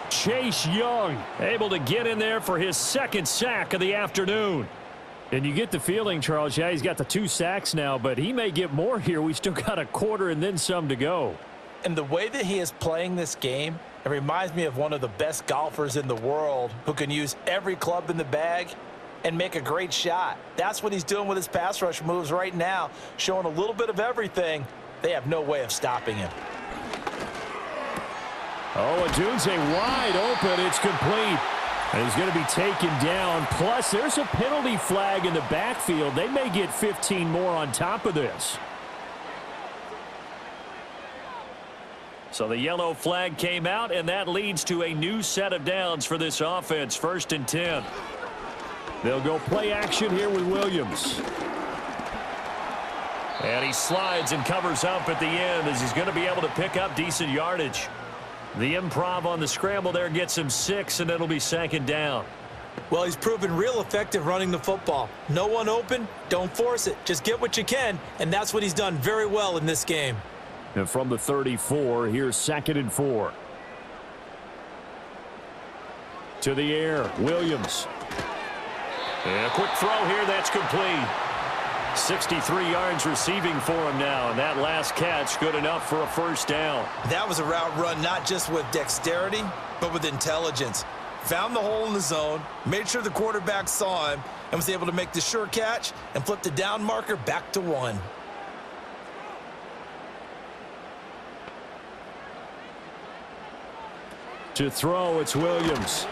Chase Young able to get in there for his 2nd sack of the afternoon. And you get the feeling, Charles, yeah, he's got the 2 sacks now, but he may get more here. We still got a quarter and then some to go. And the way that he is playing this game, it reminds me of one of the best golfers in the world who can use every club in the bag and make a great shot. That's what he's doing with his pass rush moves right now, showing a little bit of everything. They have no way of stopping him. Oh, Adunze wide open. It's complete. And he's going to be taken down. Plus, there's a penalty flag in the backfield. They may get 15 more on top of this. So the yellow flag came out, and that leads to a new set of downs for this offense. 1st and 10. They'll go play action here with Williams. And he slides and covers up at the end as he's going to be able to pick up decent yardage. The improv on the scramble there gets him 6, and it'll be 2nd down. Well, he's proven real effective running the football. No one open, don't force it. Just get what you can, and that's what he's done very well in this game. And from the 34, here's 2nd and 4. To the air, Williams. And a quick throw here, that's complete. 63 yards receiving for him now, and that last catch good enough for a 1st down. That was a route run not just with dexterity, but with intelligence. Found the hole in the zone, made sure the quarterback saw him, and was able to make the sure catch and flip the down marker back to 1. To throw, it's Williams.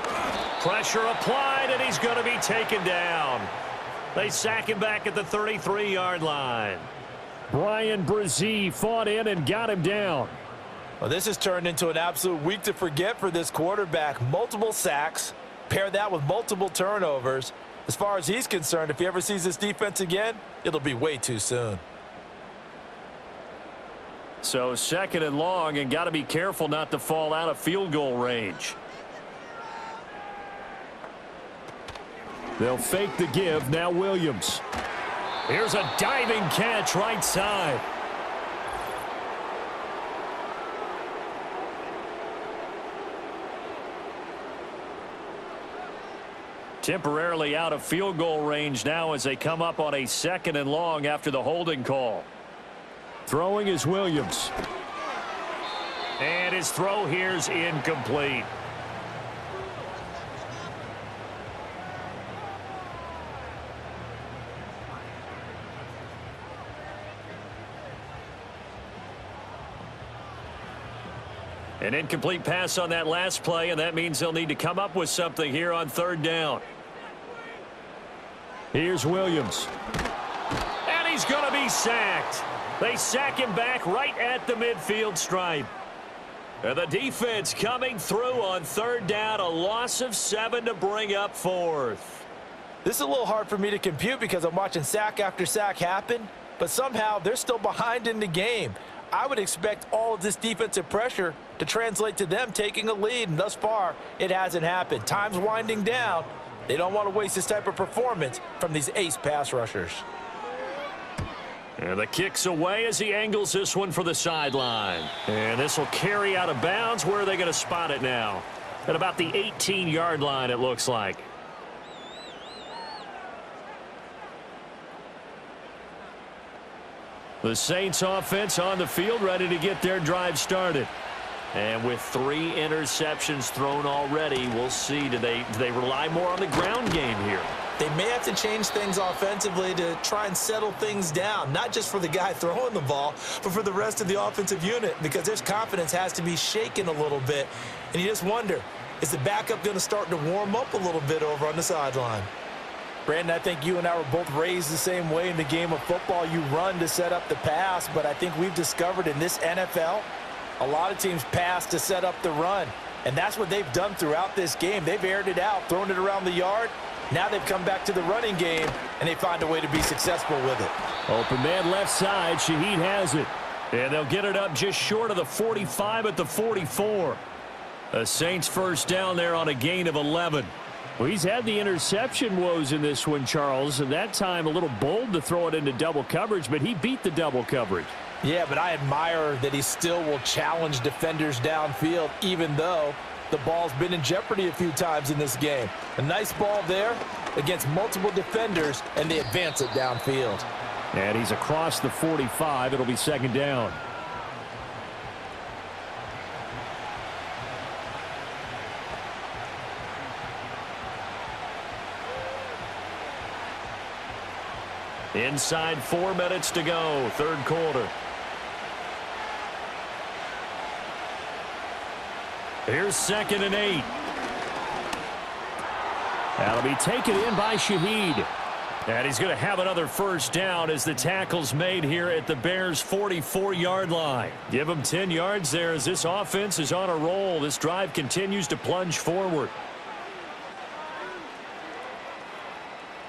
Pressure applied, and he's going to be taken down. They sack him back at the 33-yard line. Brian Brzee fought in and got him down. Well, this has turned into an absolute week to forget for this quarterback. Multiple sacks, pair that with multiple turnovers. As far as he's concerned, if he ever sees this defense again, it'll be way too soon. So 2nd and long, and got to be careful not to fall out of field goal range. They'll fake the give. Now Williams. Here's a diving catch right side. Temporarily out of field goal range now as they come up on a 2nd and long after the holding call. Throwing is Williams. And his throw here's incomplete. An incomplete pass on that last play, and that means they'll need to come up with something here on 3rd down. Here's Williams. And he's going to be sacked. They sack him back right at the midfield stripe. And the defense coming through on 3rd down, a loss of 7 to bring up 4th. This is a little hard for me to compute because I'm watching sack after sack happen, but somehow they're still behind in the game. I would expect all of this defensive pressure to translate to them taking a lead, and thus far, it hasn't happened. Time's winding down. They don't want to waste this type of performance from these ace pass rushers. And the kick's away as he angles this one for the sideline. And this will carry out of bounds. Where are they going to spot it now? At about the 18-yard line, it looks like. The Saints offense on the field, ready to get their drive started. And with 3 interceptions thrown already, we'll see. Do they rely more on the ground game here? They may have to change things offensively to try and settle things down, not just for the guy throwing the ball, but for the rest of the offensive unit, because their confidence has to be shaken a little bit. And you just wonder, is the backup going to start to warm up a little bit over on the sideline? Brandon, I think you and I were both raised the same way in the game of football. You run to set up the pass, but I think we've discovered in this NFL, a lot of teams pass to set up the run. And that's what they've done throughout this game. They've aired it out, thrown it around the yard. Now they've come back to the running game, and they find a way to be successful with it. Open man left side. Shaheed has it. And they'll get it up just short of the 45 at the 44. The Saints first down there on a gain of 11. Well, he's had the interception woes in this one, Charles, and that time a little bold to throw it into double coverage, but he beat the double coverage. Yeah, but I admire that he still will challenge defenders downfield, even though the ball's been in jeopardy a few times in this game. A nice ball there against multiple defenders, and they advance it downfield. And he's across the 45. It'll be 2nd down. Inside 4 minutes to go, 3rd quarter. Here's 2nd and 8. That'll be taken in by Shaheed. And he's going to have another first down as the tackle's made here at the Bears' 44-yard line. Give him 10 yards there as this offense is on a roll. This drive continues to plunge forward.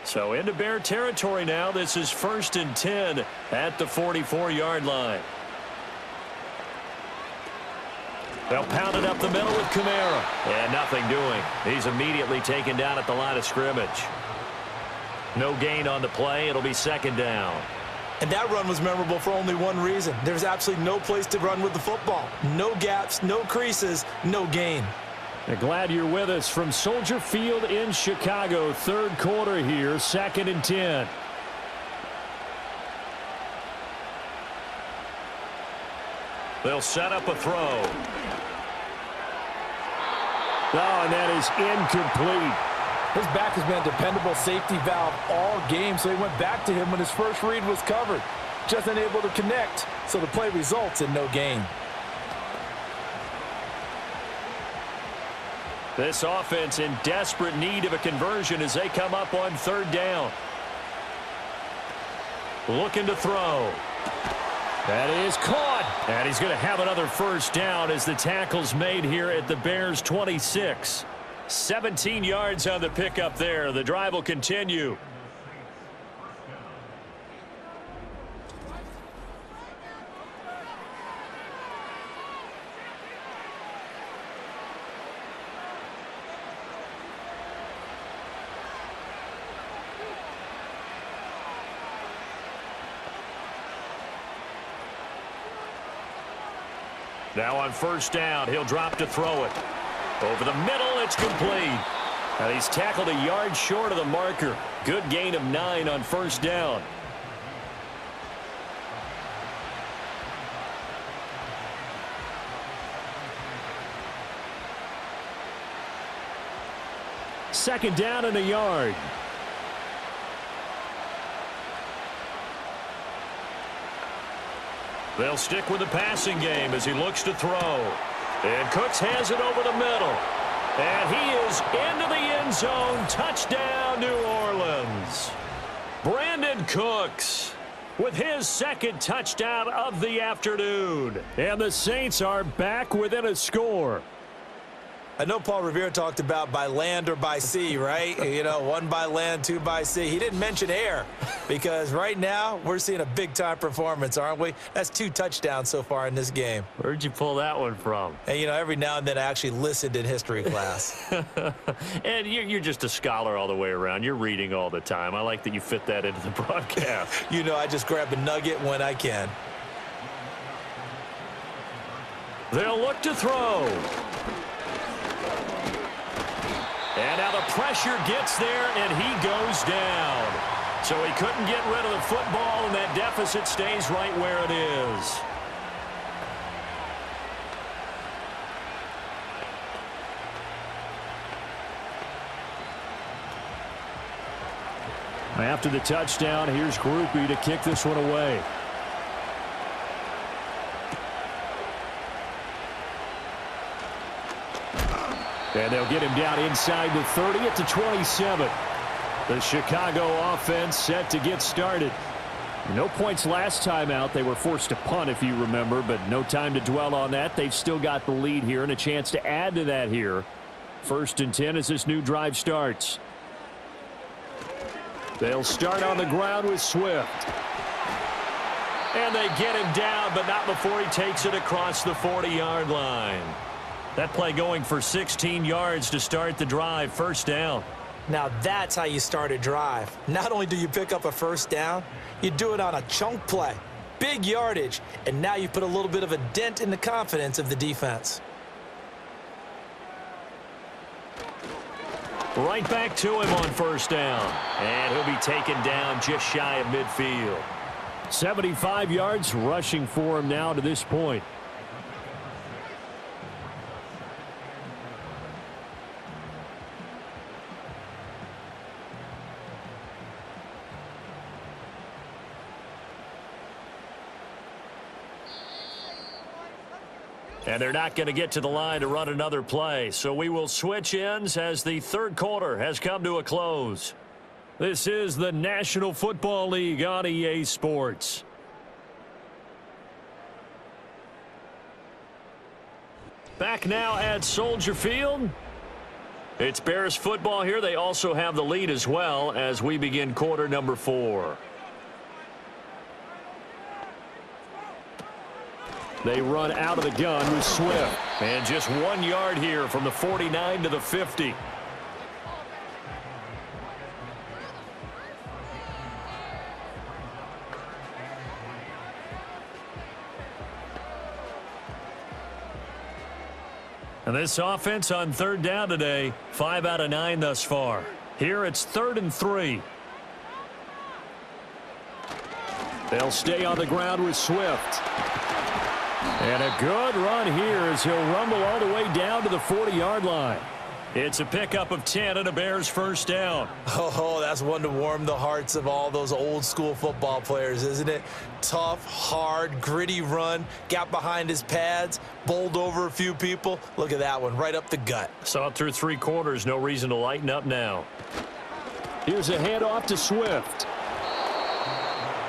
So into Bear territory now. This is 1st and 10 at the 44-yard line. They'll pound it up the middle with Kamara. And nothing doing. He's immediately taken down at the line of scrimmage. No gain on the play. It'll be 2nd down. And that run was memorable for only one reason. There's absolutely no place to run with the football. No gaps, no creases, no gain. Glad you're with us from Soldier Field in Chicago. 3rd quarter here, 2nd and 10. They'll set up a throw. Oh, and that is incomplete. His back has been a dependable safety valve all game, so he went back to him when his first read was covered. Just unable to connect, so the play results in no gain. This offense in desperate need of a conversion as they come up on third down. Looking to throw. That is caught. And he's going to have another first down as the tackle's made here at the Bears' 26. 17 yards on the pickup there. The drive will continue. Now on first down, he'll drop to throw it. Over the middle, it's complete. And he's tackled a yard short of the marker. Good gain of 9 on first down. Second down and a yard. They'll stick with the passing game as he looks to throw. And Cooks has it over the middle. And he is into the end zone. Touchdown, New Orleans. Brandon Cooks with his second touchdown of the afternoon. And the Saints are back within a score. I know Paul Revere talked about by land or by sea, right? You know, 1 by land, 2 by sea. He didn't mention air because right now we're seeing a big-time performance, aren't we? That's 2 touchdowns so far in this game. Where'd you pull that one from? And, you know, every now and then I actually listened in history class. And you're just a scholar all the way around. You're reading all the time. I like that you fit that into the broadcast. You know, I just grab a nugget when I can. They'll look to throw. And now the pressure gets there, and he goes down. So he couldn't get rid of the football, and that deficit stays right where it is. After the touchdown, here's Groupie to kick this one away. And they'll get him down inside the 30 at the 27. The Chicago offense set to get started. No points last time out. They were forced to punt, if you remember, but no time to dwell on that. They've still got the lead here and a chance to add to that here. 1st and 10 as this new drive starts. They'll start on the ground with Swift. And they get him down, but not before he takes it across the 40-yard line. That play going for 16 yards to start the drive. First down. Now that's how you start a drive. Not only do you pick up a first down, you do it on a chunk play. Big yardage. And now you put a little bit of a dent in the confidence of the defense. Right back to him on first down. And he'll be taken down just shy of midfield. 75 yards rushing for him now to this point. And they're not going to get to the line to run another play. So we will switch ends as the third quarter has come to a close. This is the National Football League on EA Sports. Back now at Soldier Field. It's Bears football here. They also have the lead as well as we begin quarter number 4. They run out of the gun with Swift. And just 1 yard here from the 49 to the 50. And this offense on third down today, 5 out of 9 thus far. Here it's 3rd and 3. They'll stay on the ground with Swift. And a good run here as he'll rumble all the way down to the 40-yard line. It's a pickup of 10 and a Bears first down. Oh, that's one to warm the hearts of all those old school football players, isn't it? Tough, hard, gritty run, got behind his pads, bowled over a few people. Look at that one, right up the gut. Saw it through 3 quarters, no reason to lighten up now. Here's a handoff to Swift.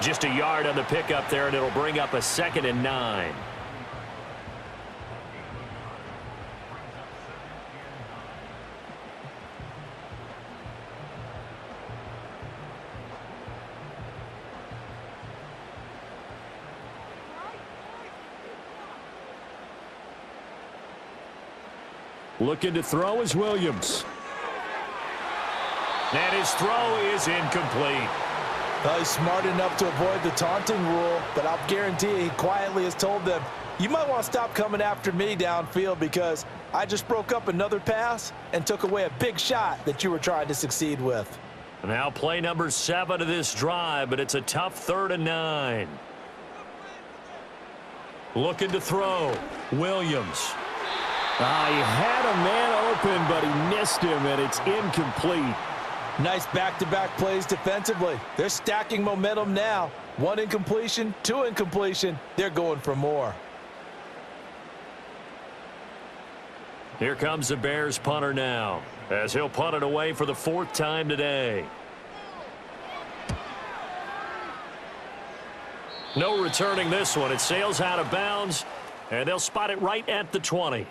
Just a yard on the pickup there, and it'll bring up a 2nd and 9. Looking to throw is Williams. And his throw is incomplete. Well, he's smart enough to avoid the taunting rule, but I'll guarantee you he quietly has told them, you might want to stop coming after me downfield because I just broke up another pass and took away a big shot that you were trying to succeed with. Now play number 7 of this drive, but it's a tough 3rd and 9. Looking to throw, Williams. He had a man open, but he missed him, and it's incomplete. Nice back-to-back plays defensively. They're stacking momentum now. 1 incompletion, 2 incompletion. They're going for more. Here comes the Bears punter now, as he'll punt it away for the 4th time today. No returning this one. It sails out of bounds, and they'll spot it right at the 20.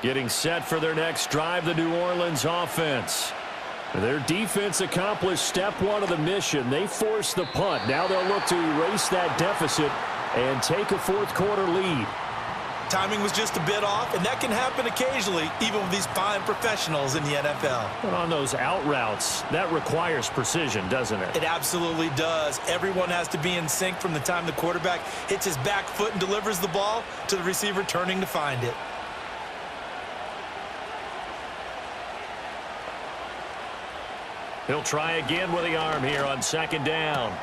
Getting set for their next drive, the New Orleans offense. Their defense accomplished step 1 of the mission. They forced the punt. Now they'll look to erase that deficit and take a 4th quarter lead. Timing was just a bit off, and that can happen occasionally, even with these fine professionals in the NFL. But on those out routes, that requires precision, doesn't it? It absolutely does. Everyone has to be in sync from the time the quarterback hits his back foot and delivers the ball to the receiver turning to find it. He'll try again with the arm here on 2nd down.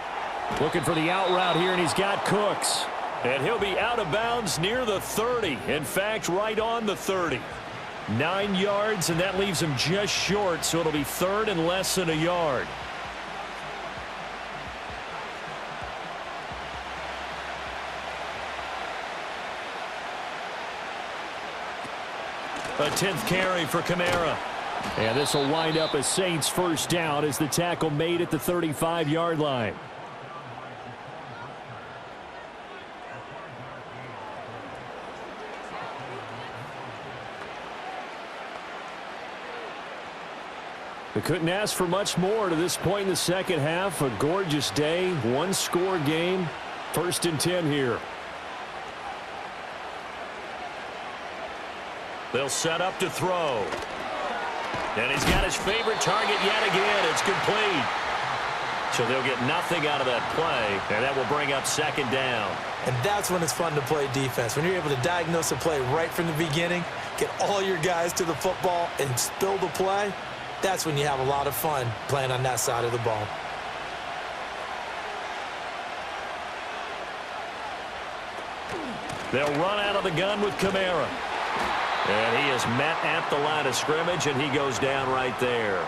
Looking for the out route here, and he's got Cooks. And he'll be out of bounds near the 30. In fact, right on the 30. 9 yards, and that leaves him just short, so it'll be 3rd and less than a yard. A 10th carry for Kamara. And this will wind up a Saints first down as the tackle made at the 35-yard line. They couldn't ask for much more to this point in the second half. A gorgeous day, 1-score game. 1st and 10 here. They'll set up to throw. And he's got his favorite target yet again. It's complete. So they'll get nothing out of that play, and that will bring up 2nd down. And that's when it's fun to play defense. When you're able to diagnose a play right from the beginning, get all your guys to the football, and spill the play, that's when you have a lot of fun playing on that side of the ball. They'll run out of the gun with Kamara. And he is met at the line of scrimmage, and he goes down right there.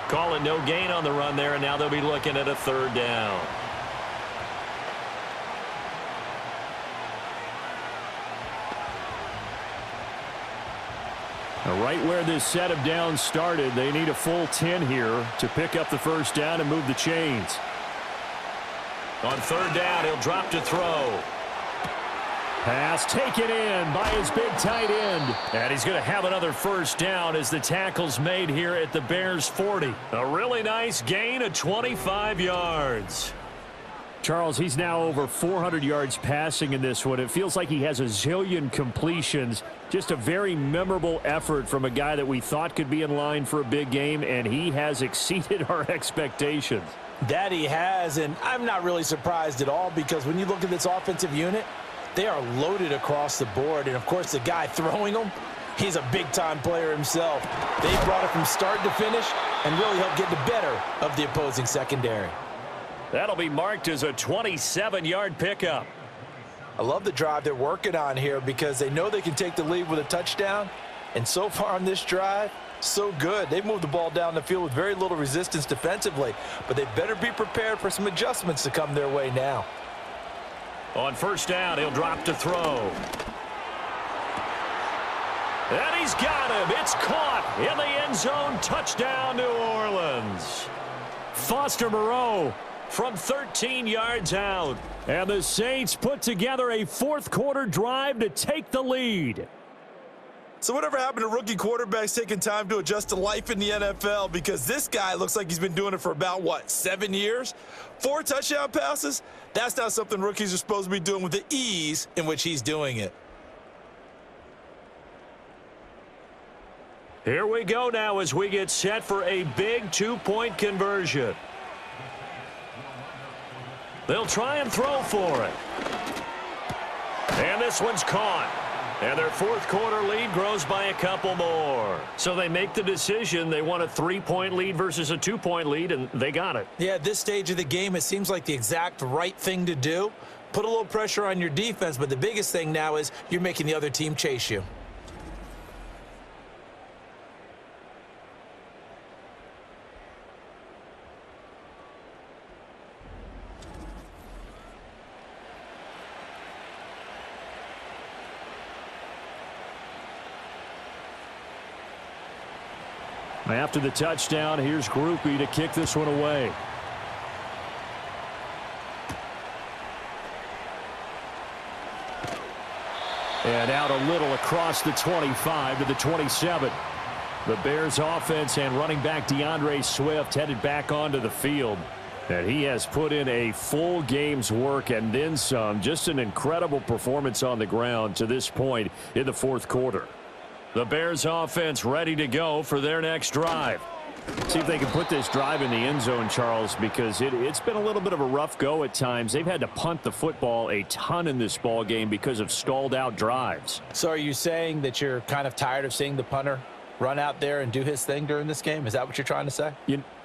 Calling no gain on the run there, and now they'll be looking at a 3rd down. Now, right where this set of downs started, they need a full 10 here to pick up the first down and move the chains. On 3rd down, he'll drop to throw. Pass taken in by his big tight end. And he's going to have another first down as the tackle's made here at the Bears 40. A really nice gain of 25 yards. Charles, he's now over 400 yards passing in this one. It feels like he has a zillion completions. Just a very memorable effort from a guy that we thought could be in line for a big game, and he has exceeded our expectations. That he has, and I'm not really surprised at all because when you look at this offensive unit, They are loaded across the board, and of course the guy throwing them, he's a big-time player himself. They brought it from start to finish and really helped get the better of the opposing secondary. That'll be marked as a 27-yard pickup. I love the drive they're working on here because they know they can take the lead with a touchdown. And so far on this drive, so good. They've moved the ball down the field with very little resistance defensively, but they better be prepared for some adjustments to come their way now. On first down, he'll drop to throw. And he's got him. It's caught in the end zone. Touchdown, New Orleans. Foster Moreau from 13 yards out. And the Saints put together a fourth-quarter drive to take the lead. So whatever happened to rookie quarterbacks taking time to adjust to life in the NFL? Because this guy looks like he's been doing it for about, 7 years? 4 touchdown passes? That's not something rookies are supposed to be doing with the ease in which he's doing it. Here we go now as we get set for a big two-point conversion. They'll try and throw for it. And this one's caught. And their fourth-quarter lead grows by a couple more. So they make the decision. They want a 3-point lead versus a 2-point lead, and they got it. Yeah, at this stage of the game, it seems like the exact right thing to do. Put a little pressure on your defense, but the biggest thing now is you're making the other team chase you. After the touchdown, here's Groupie to kick this one away. And out a little across the 25 to the 27. The Bears offense and running back DeAndre Swift headed back onto the field. And he has put in a full game's work and then some. Just an incredible performance on the ground to this point in the fourth quarter. The Bears offense ready to go for their next drive. See if they can put this drive in the end zone, Charles, because it's been a little bit of a rough go at times. They've had to punt the football a ton in this ball game because of stalled out drives. So are you saying that you're kind of tired of seeing the punter run out there and do his thing during this game? Is that what you're trying to say?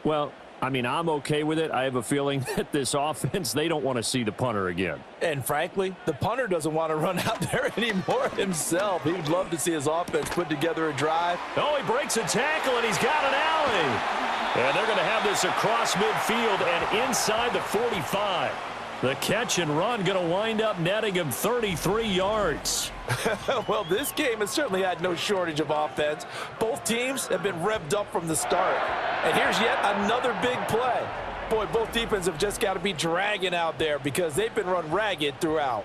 Well, I mean, I'm okay with it. I have a feeling that this offense, they don't want to see the punter again. And frankly, the punter doesn't want to run out there anymore himself. He would love to see his offense put together a drive. Oh, he breaks a tackle, and he's got an alley. And they're going to have this across midfield and inside the 45. The catch and run going to wind up netting him 33 yards. Well, this game has certainly had no shortage of offense. Both teams have been revved up from the start. And here's yet another big play. Boy, both defenses have just got to be dragging out there because they've been run ragged throughout.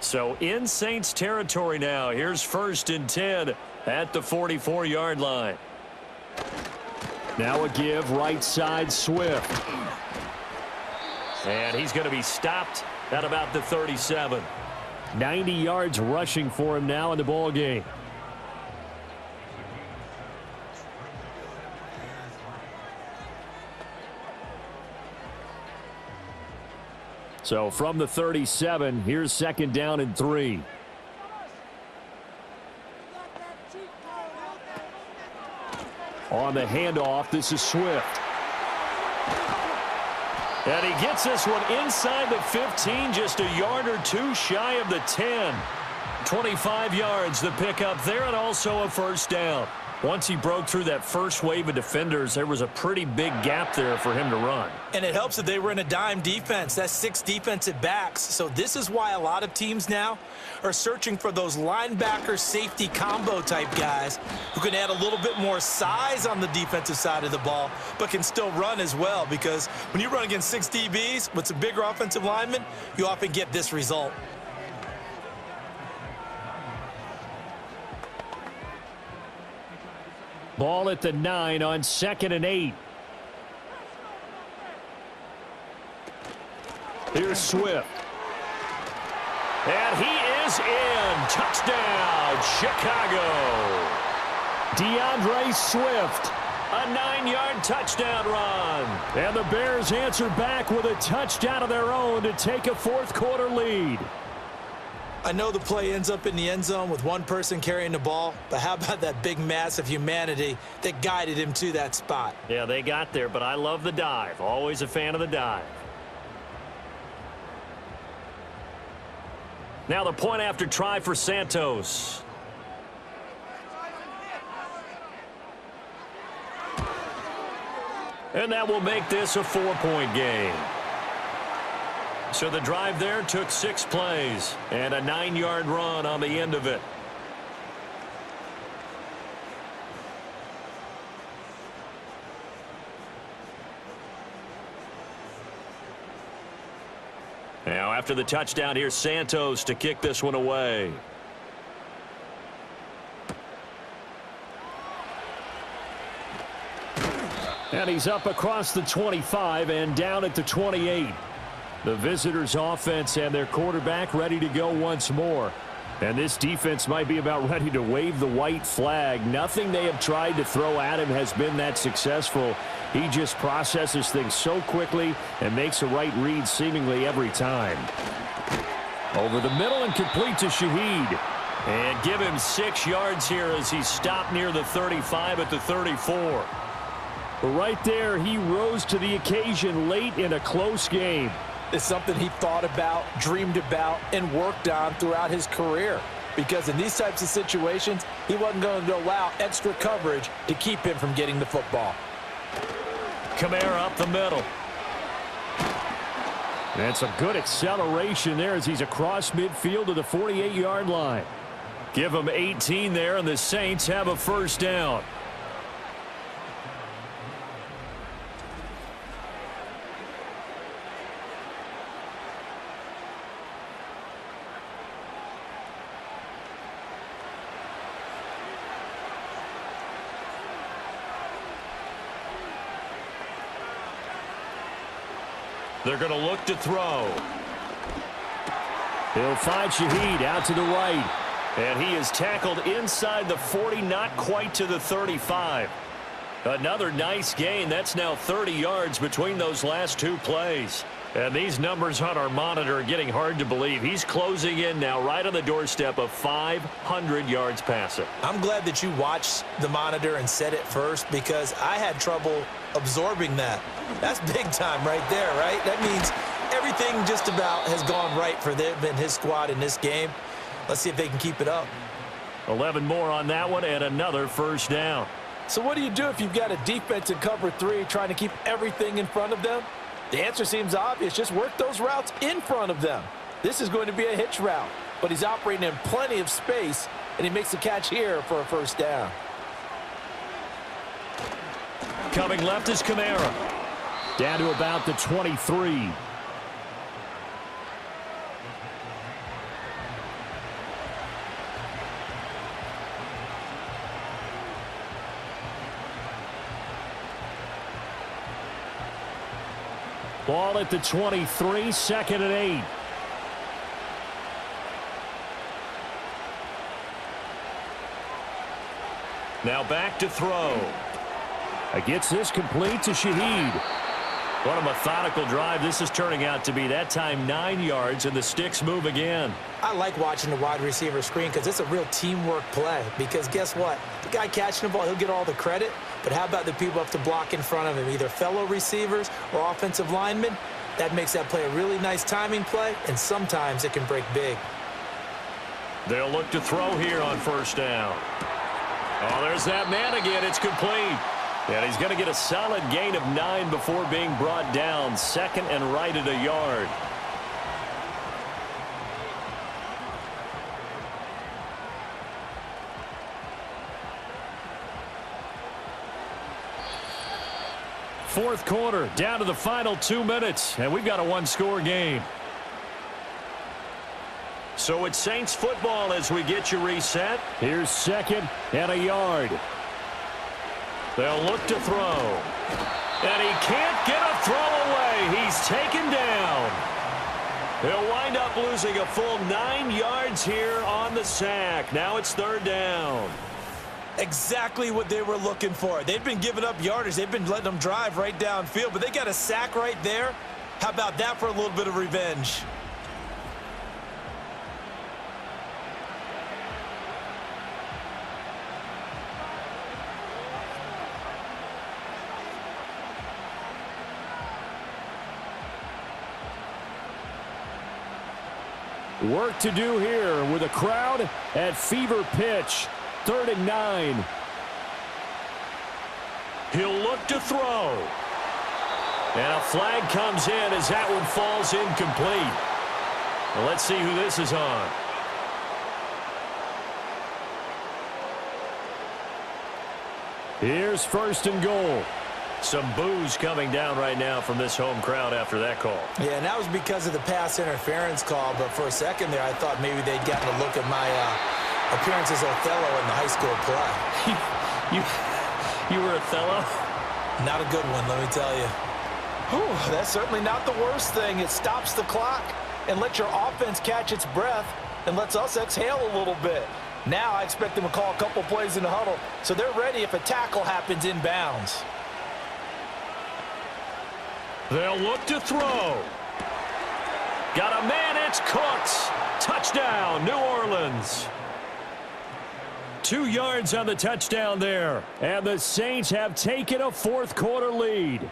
So in Saints territory now. Here's 1st and 10 at the 44-yard line. Now a give right side Swift. And he's going to be stopped at about the 37. 90 yards rushing for him now in the ball game. So from the 37, here's 2nd down and 3. On the handoff, this is Swift. And he gets this one inside the 15, just a yard or two shy of the 10. 25 yards, the pickup there, and also a 1st down. Once he broke through that first wave of defenders, there was a pretty big gap there for him to run. And it helps that they were in a dime defense. That's 6 defensive backs. So this is why a lot of teams now are searching for those linebacker safety combo type guys who can add a little bit more size on the defensive side of the ball, but can still run as well. Because when you run against 6 DBs with some bigger offensive linemen, you often get this result. Ball at the 9 on 2nd and 8. Here's Swift. And he is in. Touchdown, Chicago. DeAndre Swift A 9-yard touchdown run. And the Bears answer back with a touchdown of their own to take a fourth-quarter lead. I know the play ends up in the end zone with one person carrying the ball, but how about that big mass of humanity that guided him to that spot? Yeah, they got there, but I love the dive. Always a fan of the dive. Now the point after try for Santos. And that will make this a 4-point game. So the drive there took 6 plays and a 9-yard run on the end of it. Now after the touchdown, here's Santos to kick this one away. And he's up across the 25 and down at the 28. The visitors' offense and their quarterback ready to go once more. And this defense might be about ready to wave the white flag. Nothing they have tried to throw at him has been that successful. He just processes things so quickly and makes a right read seemingly every time. Over the middle and complete to Shaheed. And give him 6 yards here as he stopped near the 35 at the 34. But right there, he rose to the occasion late in a close game. It's something he thought about, dreamed about, and worked on throughout his career. Because in these types of situations, he wasn't going to allow extra coverage to keep him from getting the football. Kamara up the middle. That's a good acceleration there as he's across midfield to the 48-yard line. Give him 18 there, and the Saints have a first down. They're going to look to throw. He'll find Shaheed out to the right. And he is tackled inside the 40, not quite to the 35. Another nice gain. That's now 30 yards between those last 2 plays. And these numbers on our monitor are getting hard to believe. He's closing in now right on the doorstep of 500 yards passing. I'm glad that you watched the monitor and said it first because I had trouble absorbing that. That's big time right there, right? That means everything just about has gone right for them and his squad in this game. Let's see if they can keep it up. 11 more on that one and another first down. So what do you do if you've got a defense in cover 3 trying to keep everything in front of them? The answer seems obvious. Just work those routes in front of them. This is going to be a hitch route, but he's operating in plenty of space, and he makes the catch here for a first down. Coming left is Kamara. Down to about the 23. Ball at the 23, 2nd and 8. Now back to throw. Gets this complete to Shaheed. What a methodical drive this is turning out to be. That time 9 yards, and the sticks move again. I like watching the wide receiver screen because it's a real teamwork play. Because guess what? The guy catching the ball, he'll get all the credit. But how about the people up to block in front of him, either fellow receivers or offensive linemen? That makes that play a really nice timing play, and sometimes it can break big. They'll look to throw here on first down. Oh, there's that man again. It's complete. And he's going to get a solid gain of 9 before being brought down. 2nd and right at a yard. Fourth quarter, down to the final 2 minutes, and we've got a one-score game. So it's Saints football as we get you reset. Here's 2nd and a yard. They'll look to throw. And he can't get a throw away. He's taken down. He'll wind up losing a full 9 yards here on the sack. Now it's 3rd down. Exactly what they were looking for. They've been giving up yardage. They've been letting them drive right downfield, but they got a sack right there. How about that for a little bit of revenge? Work to do here with a crowd at fever pitch. 3rd and 9. He'll look to throw. And a flag comes in as that one falls incomplete. Well, let's see who this is on. Here's 1st and goal. Some boos coming down right now from this home crowd after that call. Yeah, and that was because of the pass interference call, but for a second there, I thought maybe they'd gotten a look at my appearance as Othello in the high school play. You were Othello? Not a good one, let me tell you. Whew, that's certainly not the worst thing. It stops the clock and lets your offense catch its breath and lets us exhale a little bit. Now I expect them to call a couple plays in the huddle, so they're ready if a tackle happens inbounds. They'll look to throw. Got a man, it's Cooks. Touchdown, New Orleans. 2 yards on the touchdown there. And the Saints have taken a 4th quarter lead.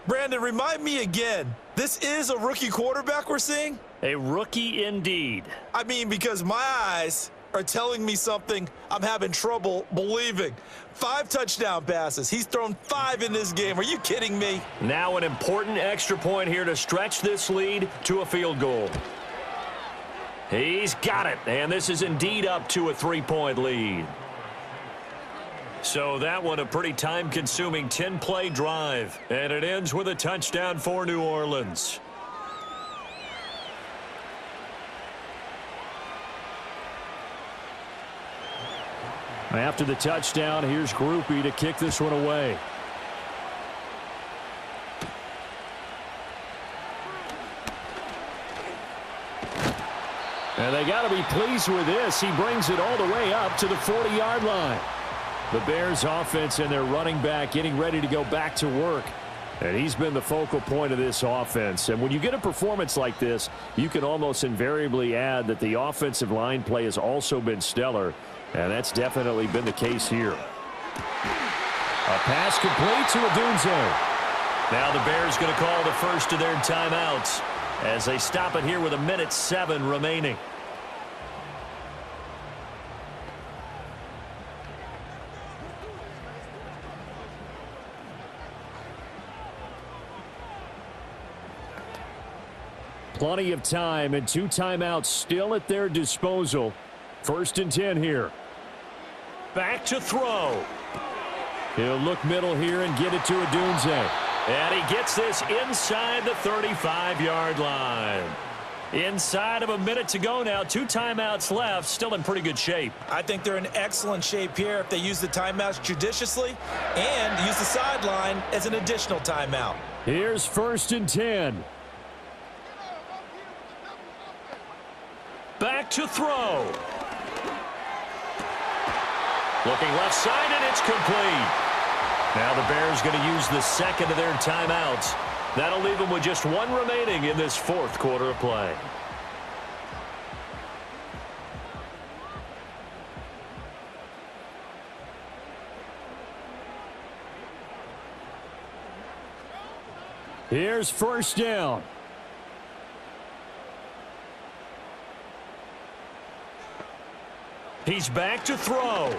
Brandon, remind me again, this is a rookie quarterback we're seeing? A rookie indeed. I mean, because my eyes are telling me something I'm having trouble believing. 5 touchdown passes. He's thrown 5 in this game. Are you kidding me? Now an important extra point here to stretch this lead to a field goal. He's got it, and this is indeed up to a 3-point lead. So that one a pretty time-consuming 10-play drive, and it ends with a touchdown for New Orleans. After the touchdown, here's Groupie to kick this one away. And they got to be pleased with this. He brings it all the way up to the 40-yard line. The Bears offense and their running back getting ready to go back to work. And he's been the focal point of this offense. And when you get a performance like this, you can almost invariably add that the offensive line play has also been stellar. And that's definitely been the case here. A pass complete to Odunze. Now the Bears going to call the first of their timeouts as they stop it here with 1:07 remaining. Plenty of time and 2 timeouts still at their disposal. 1st and 10 here. Back to throw. He'll look middle here and get it to Odunze. And he gets this inside the 35-yard line. Inside of a minute to go now. 2 timeouts left. Still in pretty good shape. I think they're in excellent shape here if they use the timeouts judiciously and use the sideline as an additional timeout. Here's 1st and 10. Back to throw. Looking left side, and it's complete. Now the Bears going to use the second of their timeouts. That'll leave them with just 1 remaining in this 4th quarter of play. Here's 1st down. He's back to throw.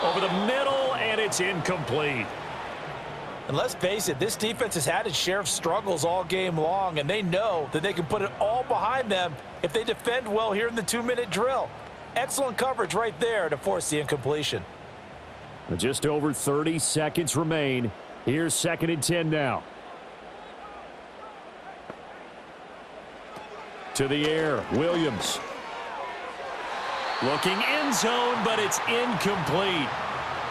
Over the middle, and it's incomplete. And let's face it, this defense has had its share of struggles all game long, and they know that they can put it all behind them if they defend well here in the 2-minute drill. Excellent coverage right there to force the incompletion. Just over 30 seconds remain. Here's 2nd and 10 now. To the air, Williams. Looking end zone, but it's incomplete.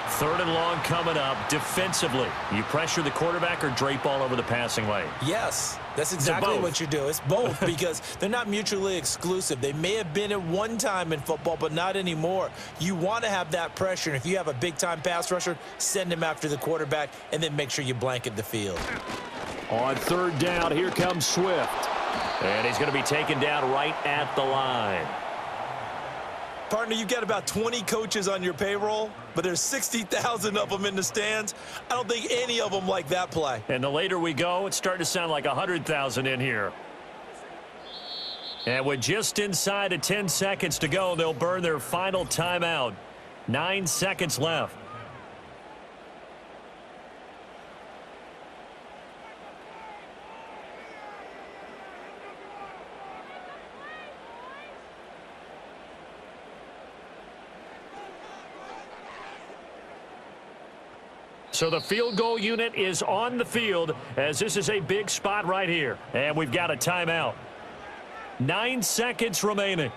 3rd and long coming up. Defensively, you pressure the quarterback or drape all over the passing lane? Yes, that's exactly both. what you do. It's both because they're not mutually exclusive. They may have been at one time in football, but not anymore. You want to have that pressure, and if you have a big-time pass rusher, send him after the quarterback, and then make sure you blanket the field. On 3rd down, here comes Swift. And he's going to be taken down right at the line. Partner, you've got about 20 coaches on your payroll, but there's 60,000 of them in the stands. I don't think any of them like that play. And the later we go, it's starting to sound like 100,000 in here. And with just inside of 10 seconds to go, they'll burn their final timeout. 9 seconds left. So the field goal unit is on the field as this is a big spot right here. And we've got a timeout. 9 seconds remaining.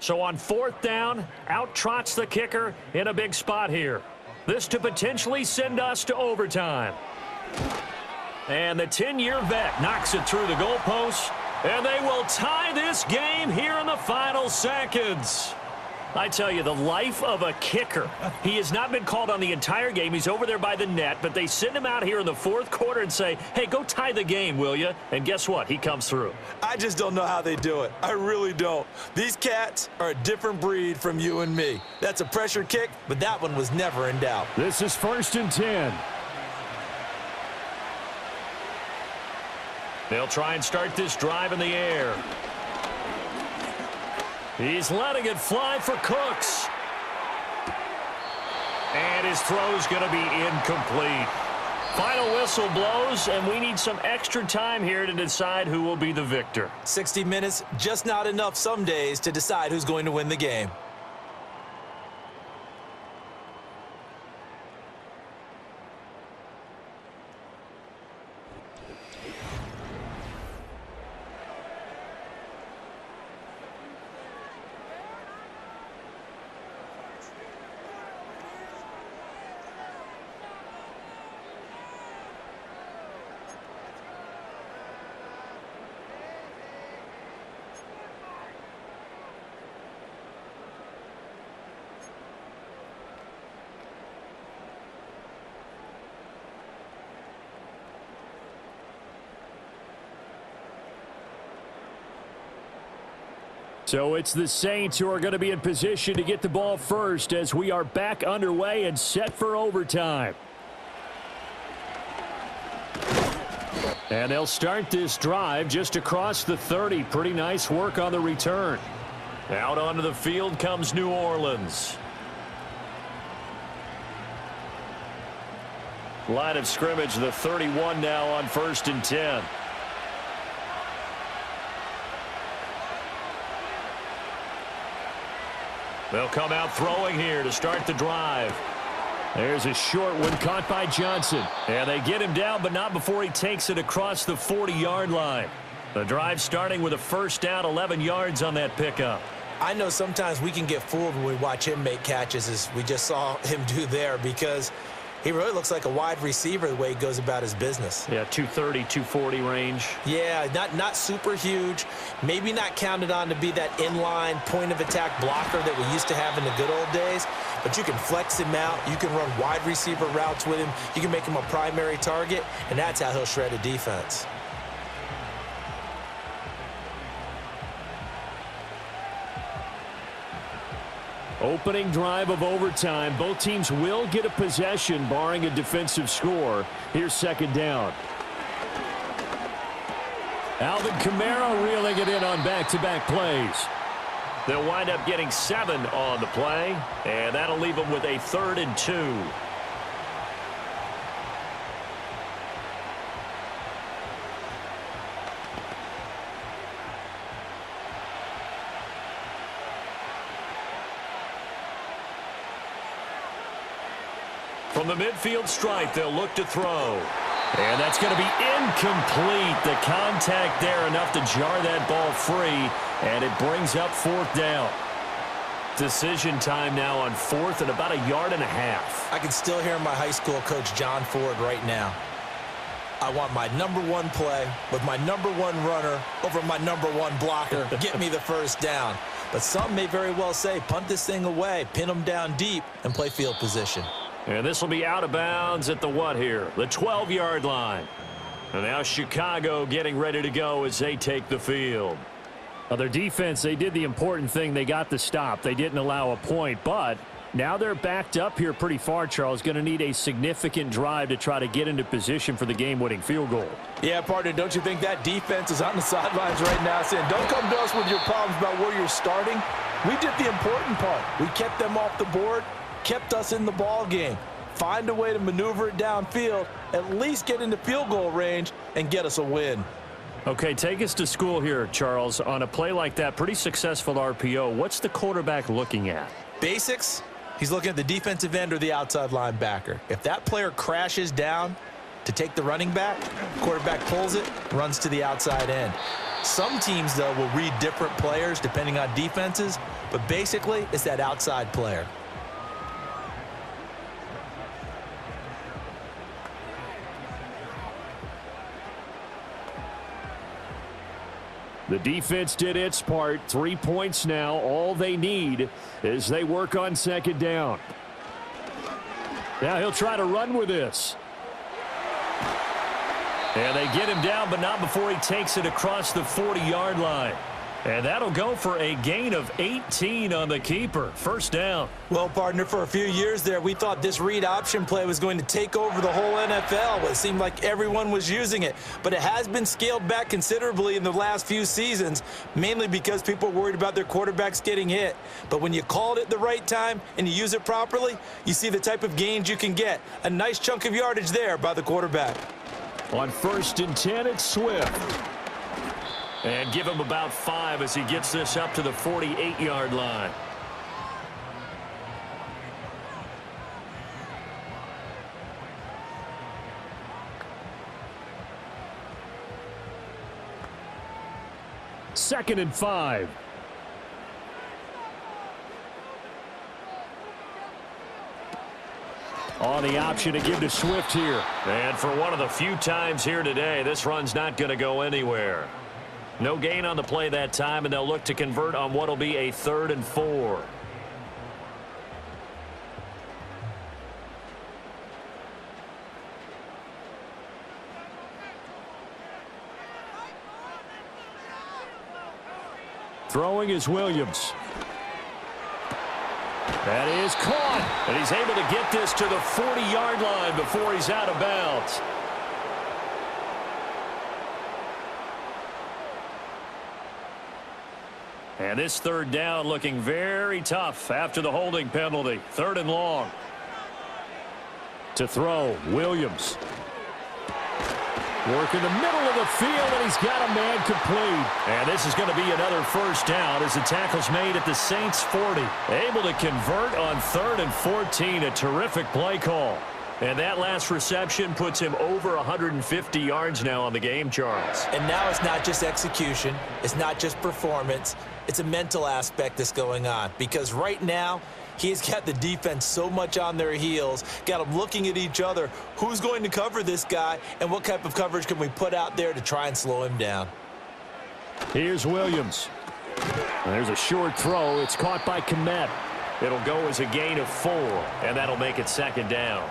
So on 4th down, out trots the kicker in a big spot here. This to potentially send us to overtime. And the 10-year vet knocks it through the goalposts, and they will tie this game here in the final seconds. I tell you, the life of a kicker. He has not been called on the entire game. He's over there by the net, but they send him out here in the 4th quarter and say, hey, go tie the game, will you? And guess what? He comes through. I just don't know how they do it. I really don't. These cats are a different breed from you and me. That's a pressure kick, but that one was never in doubt. This is 1st and 10. They'll try and start this drive in the air. He's letting it fly for Cooks. And his throw's going to be incomplete. Final whistle blows, and we need some extra time here to decide who will be the victor. 60 minutes, just not enough some days to decide who's going to win the game. So it's the Saints who are going to be in position to get the ball first as we are back underway and set for overtime. And they'll start this drive just across the 30. Pretty nice work on the return. Out onto the field comes New Orleans. Line of scrimmage, the 31 now on 1st and 10. They'll come out throwing here to start the drive. There's a short one caught by Johnson. And they get him down, but not before he takes it across the 40-yard line. The drive starting with a 1st down, 11 yards on that pickup. I know sometimes we can get fooled when we watch him make catches, as we just saw him do there, because he really looks like a wide receiver the way he goes about his business. Yeah, 230, 240 range. Yeah, not super huge. Maybe not counted on to be that inline point-of-attack blocker that we used to have in the good old days. But you can flex him out. You can run wide receiver routes with him. You can make him a primary target, and that's how he'll shred a defense. Opening drive of overtime. Both teams will get a possession, barring a defensive score. Here's 2nd down. Alvin Kamara reeling it in on back-to-back plays. They'll wind up getting 7 on the play, and that'll leave them with a 3rd and 2. From the midfield stripe, they'll look to throw. And that's going to be incomplete. The contact there enough to jar that ball free, and it brings up 4th down. Decision time now on 4th and about 1.5 yards. I can still hear my high school coach, John Ford, right now. I want my #1 play with my #1 runner over my #1 blocker. Get me the first down. But some may very well say, punt this thing away, pin them down deep, and play field position. And this will be out of bounds at the what here? The 12-yard line. And now Chicago getting ready to go as they take the field. Well, their defense, they did the important thing. They got the stop. They didn't allow a point, but now they're backed up here pretty far, Charles. Going to need a significant drive to try to get into position for the game-winning field goal. Yeah, partner, don't you think that defense is on the sidelines right now saying, don't come to us with your problems about where you're starting. We did the important part. We kept them off the board, kept us in the ball game. Find a way to maneuver it downfield, at least get into field goal range, and get us a win. Okay, take us to school here, Charles. On a play like that, pretty successful RPO, what's the quarterback looking at? Basics, he's looking at the defensive end or the outside linebacker. If that player crashes down to take the running back, quarterback pulls it, runs to the outside end. Some teams, though, will read different players depending on defenses, but basically it's that outside player. The defense did its part. 3 points now. All they need is they work on 2nd down. Now he'll try to run with this. And they get him down, but not before he takes it across the 40-yard line. And that'll go for a gain of 18 on the keeper. 1st down. Well, partner, for a few years there, we thought this read option play was going to take over the whole NFL. It seemed like everyone was using it. But it has been scaled back considerably in the last few seasons, mainly because people are worried about their quarterbacks getting hit. But when you call it at the right time and you use it properly, you see the type of gains you can get. A nice chunk of yardage there by the quarterback. On 1st and 10, it's Swift. And give him about 5 as he gets this up to the 48-yard line. Second and 5. On the option to give to Swift here. And for one of the few times here today, this run's not going to go anywhere. No gain on the play that time, and they'll look to convert on what will be a 3rd and 4. Throwing is Williams. That is caught, and he's able to get this to the 40-yard line before he's out of bounds. And this 3rd down looking very tough after the holding penalty. 3rd and long. To throw, Williams. Work in the middle of the field, and he's got a man complete. And this is going to be another 1st down as the tackle's made at the Saints' 40. Able to convert on 3rd and 14. A terrific play call. And that last reception puts him over 150 yards now on the game, Charles. And now it's not just execution. It's not just performance. It's a mental aspect that's going on. Because right now, he's got the defense so much on their heels, got them looking at each other. Who's going to cover this guy, and what type of coverage can we put out there to try and slow him down? Here's Williams. And there's a short throw. It's caught by Komet. It'll go as a gain of 4, and that'll make it 2nd down.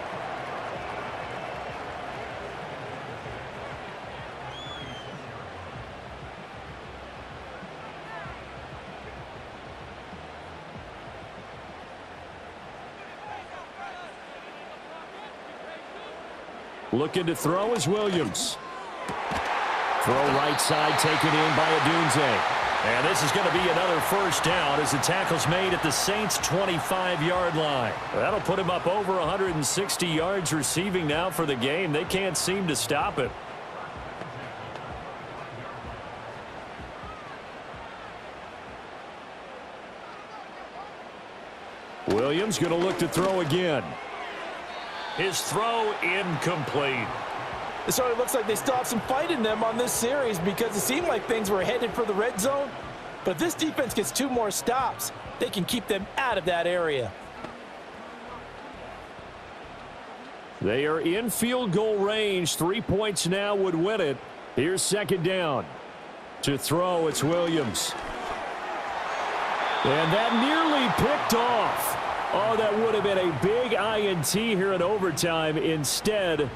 Looking to throw is Williams. Throw right side taken in by Adunze. And this is going to be another 1st down as the tackle's made at the Saints' 25-yard line. That'll put him up over 160 yards receiving now for the game. They can't seem to stop it. Williams going to look to throw again. His throw incomplete. So it looks like they still have some fight in them on this series because it seemed like things were headed for the red zone. But if this defense gets 2 more stops, they can keep them out of that area. They are in field goal range. 3 points now would win it. Here's second down. To throw, it's Williams. And that nearly picked off. Oh, that would have been a big INT here in overtime. Instead,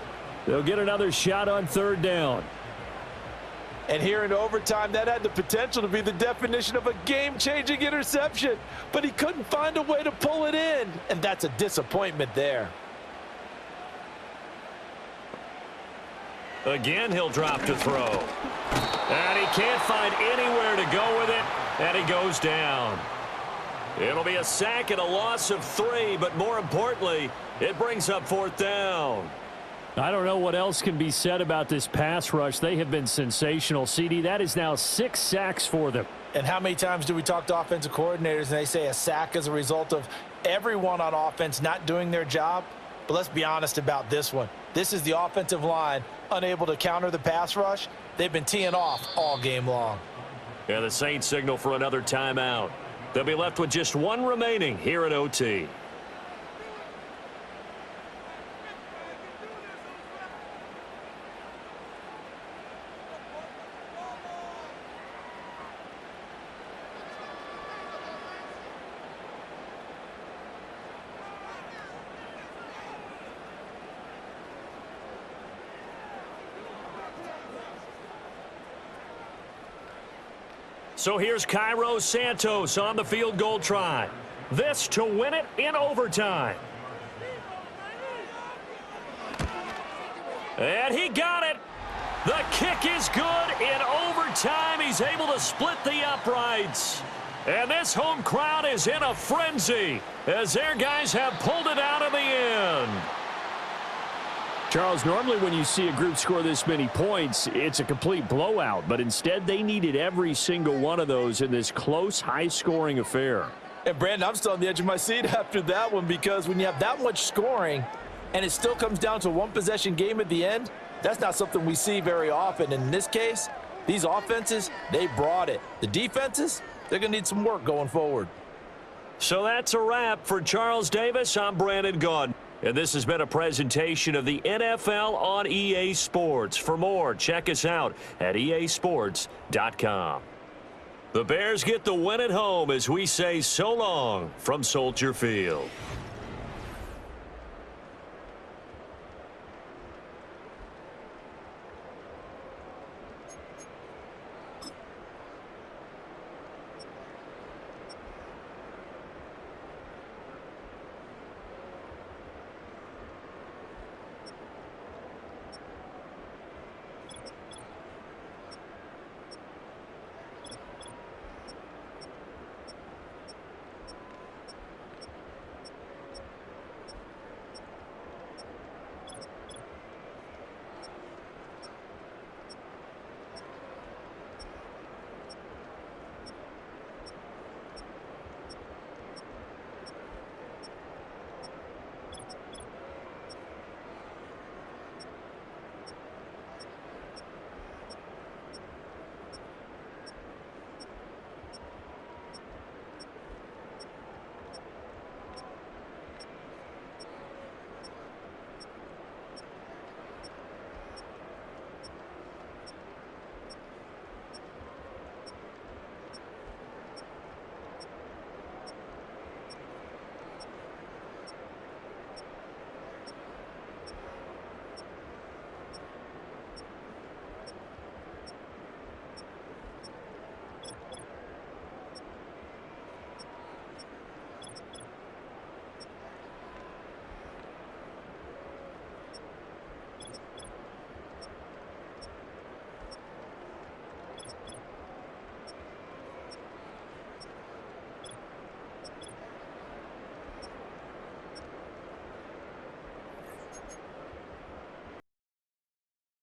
they'll get another shot on third down. And here in overtime, that had the potential to be the definition of a game-changing interception. But he couldn't find a way to pull it in. And that's a disappointment there. Again, he'll drop to throw. And he can't find anywhere to go with it. And he goes down. It'll be a sack and a loss of 3, but more importantly, it brings up fourth down. I don't know what else can be said about this pass rush. They have been sensational. CD, that is now 6 sacks for them. And how many times do we talk to offensive coordinators and they say a sack is a result of everyone on offense not doing their job? But let's be honest about this one. This is the offensive line unable to counter the pass rush. They've been teeing off all game long. And the Saints signal for another timeout. They'll be left with just 1 remaining here at OT. So here's Cairo Santos on the field goal try. This to win it in overtime. And he got it. The kick is good in overtime. He's able to split the uprights. And this home crowd is in a frenzy as their guys have pulled it out of the end. Charles, normally when you see a group score this many points, it's a complete blowout. But instead, they needed every single one of those in this close, high-scoring affair. And, Brandon, I'm still on the edge of my seat after that one because when you have that much scoring and it still comes down to a one-possession game at the end, that's not something we see very often. And in this case, these offenses, they brought it. The defenses, they're going to need some work going forward. So that's a wrap for Charles Davis. I'm Brandon Gaudin. And this has been a presentation of the NFL on EA Sports. For more, check us out at easports.com. The Bears get the win at home as we say so long from Soldier Field.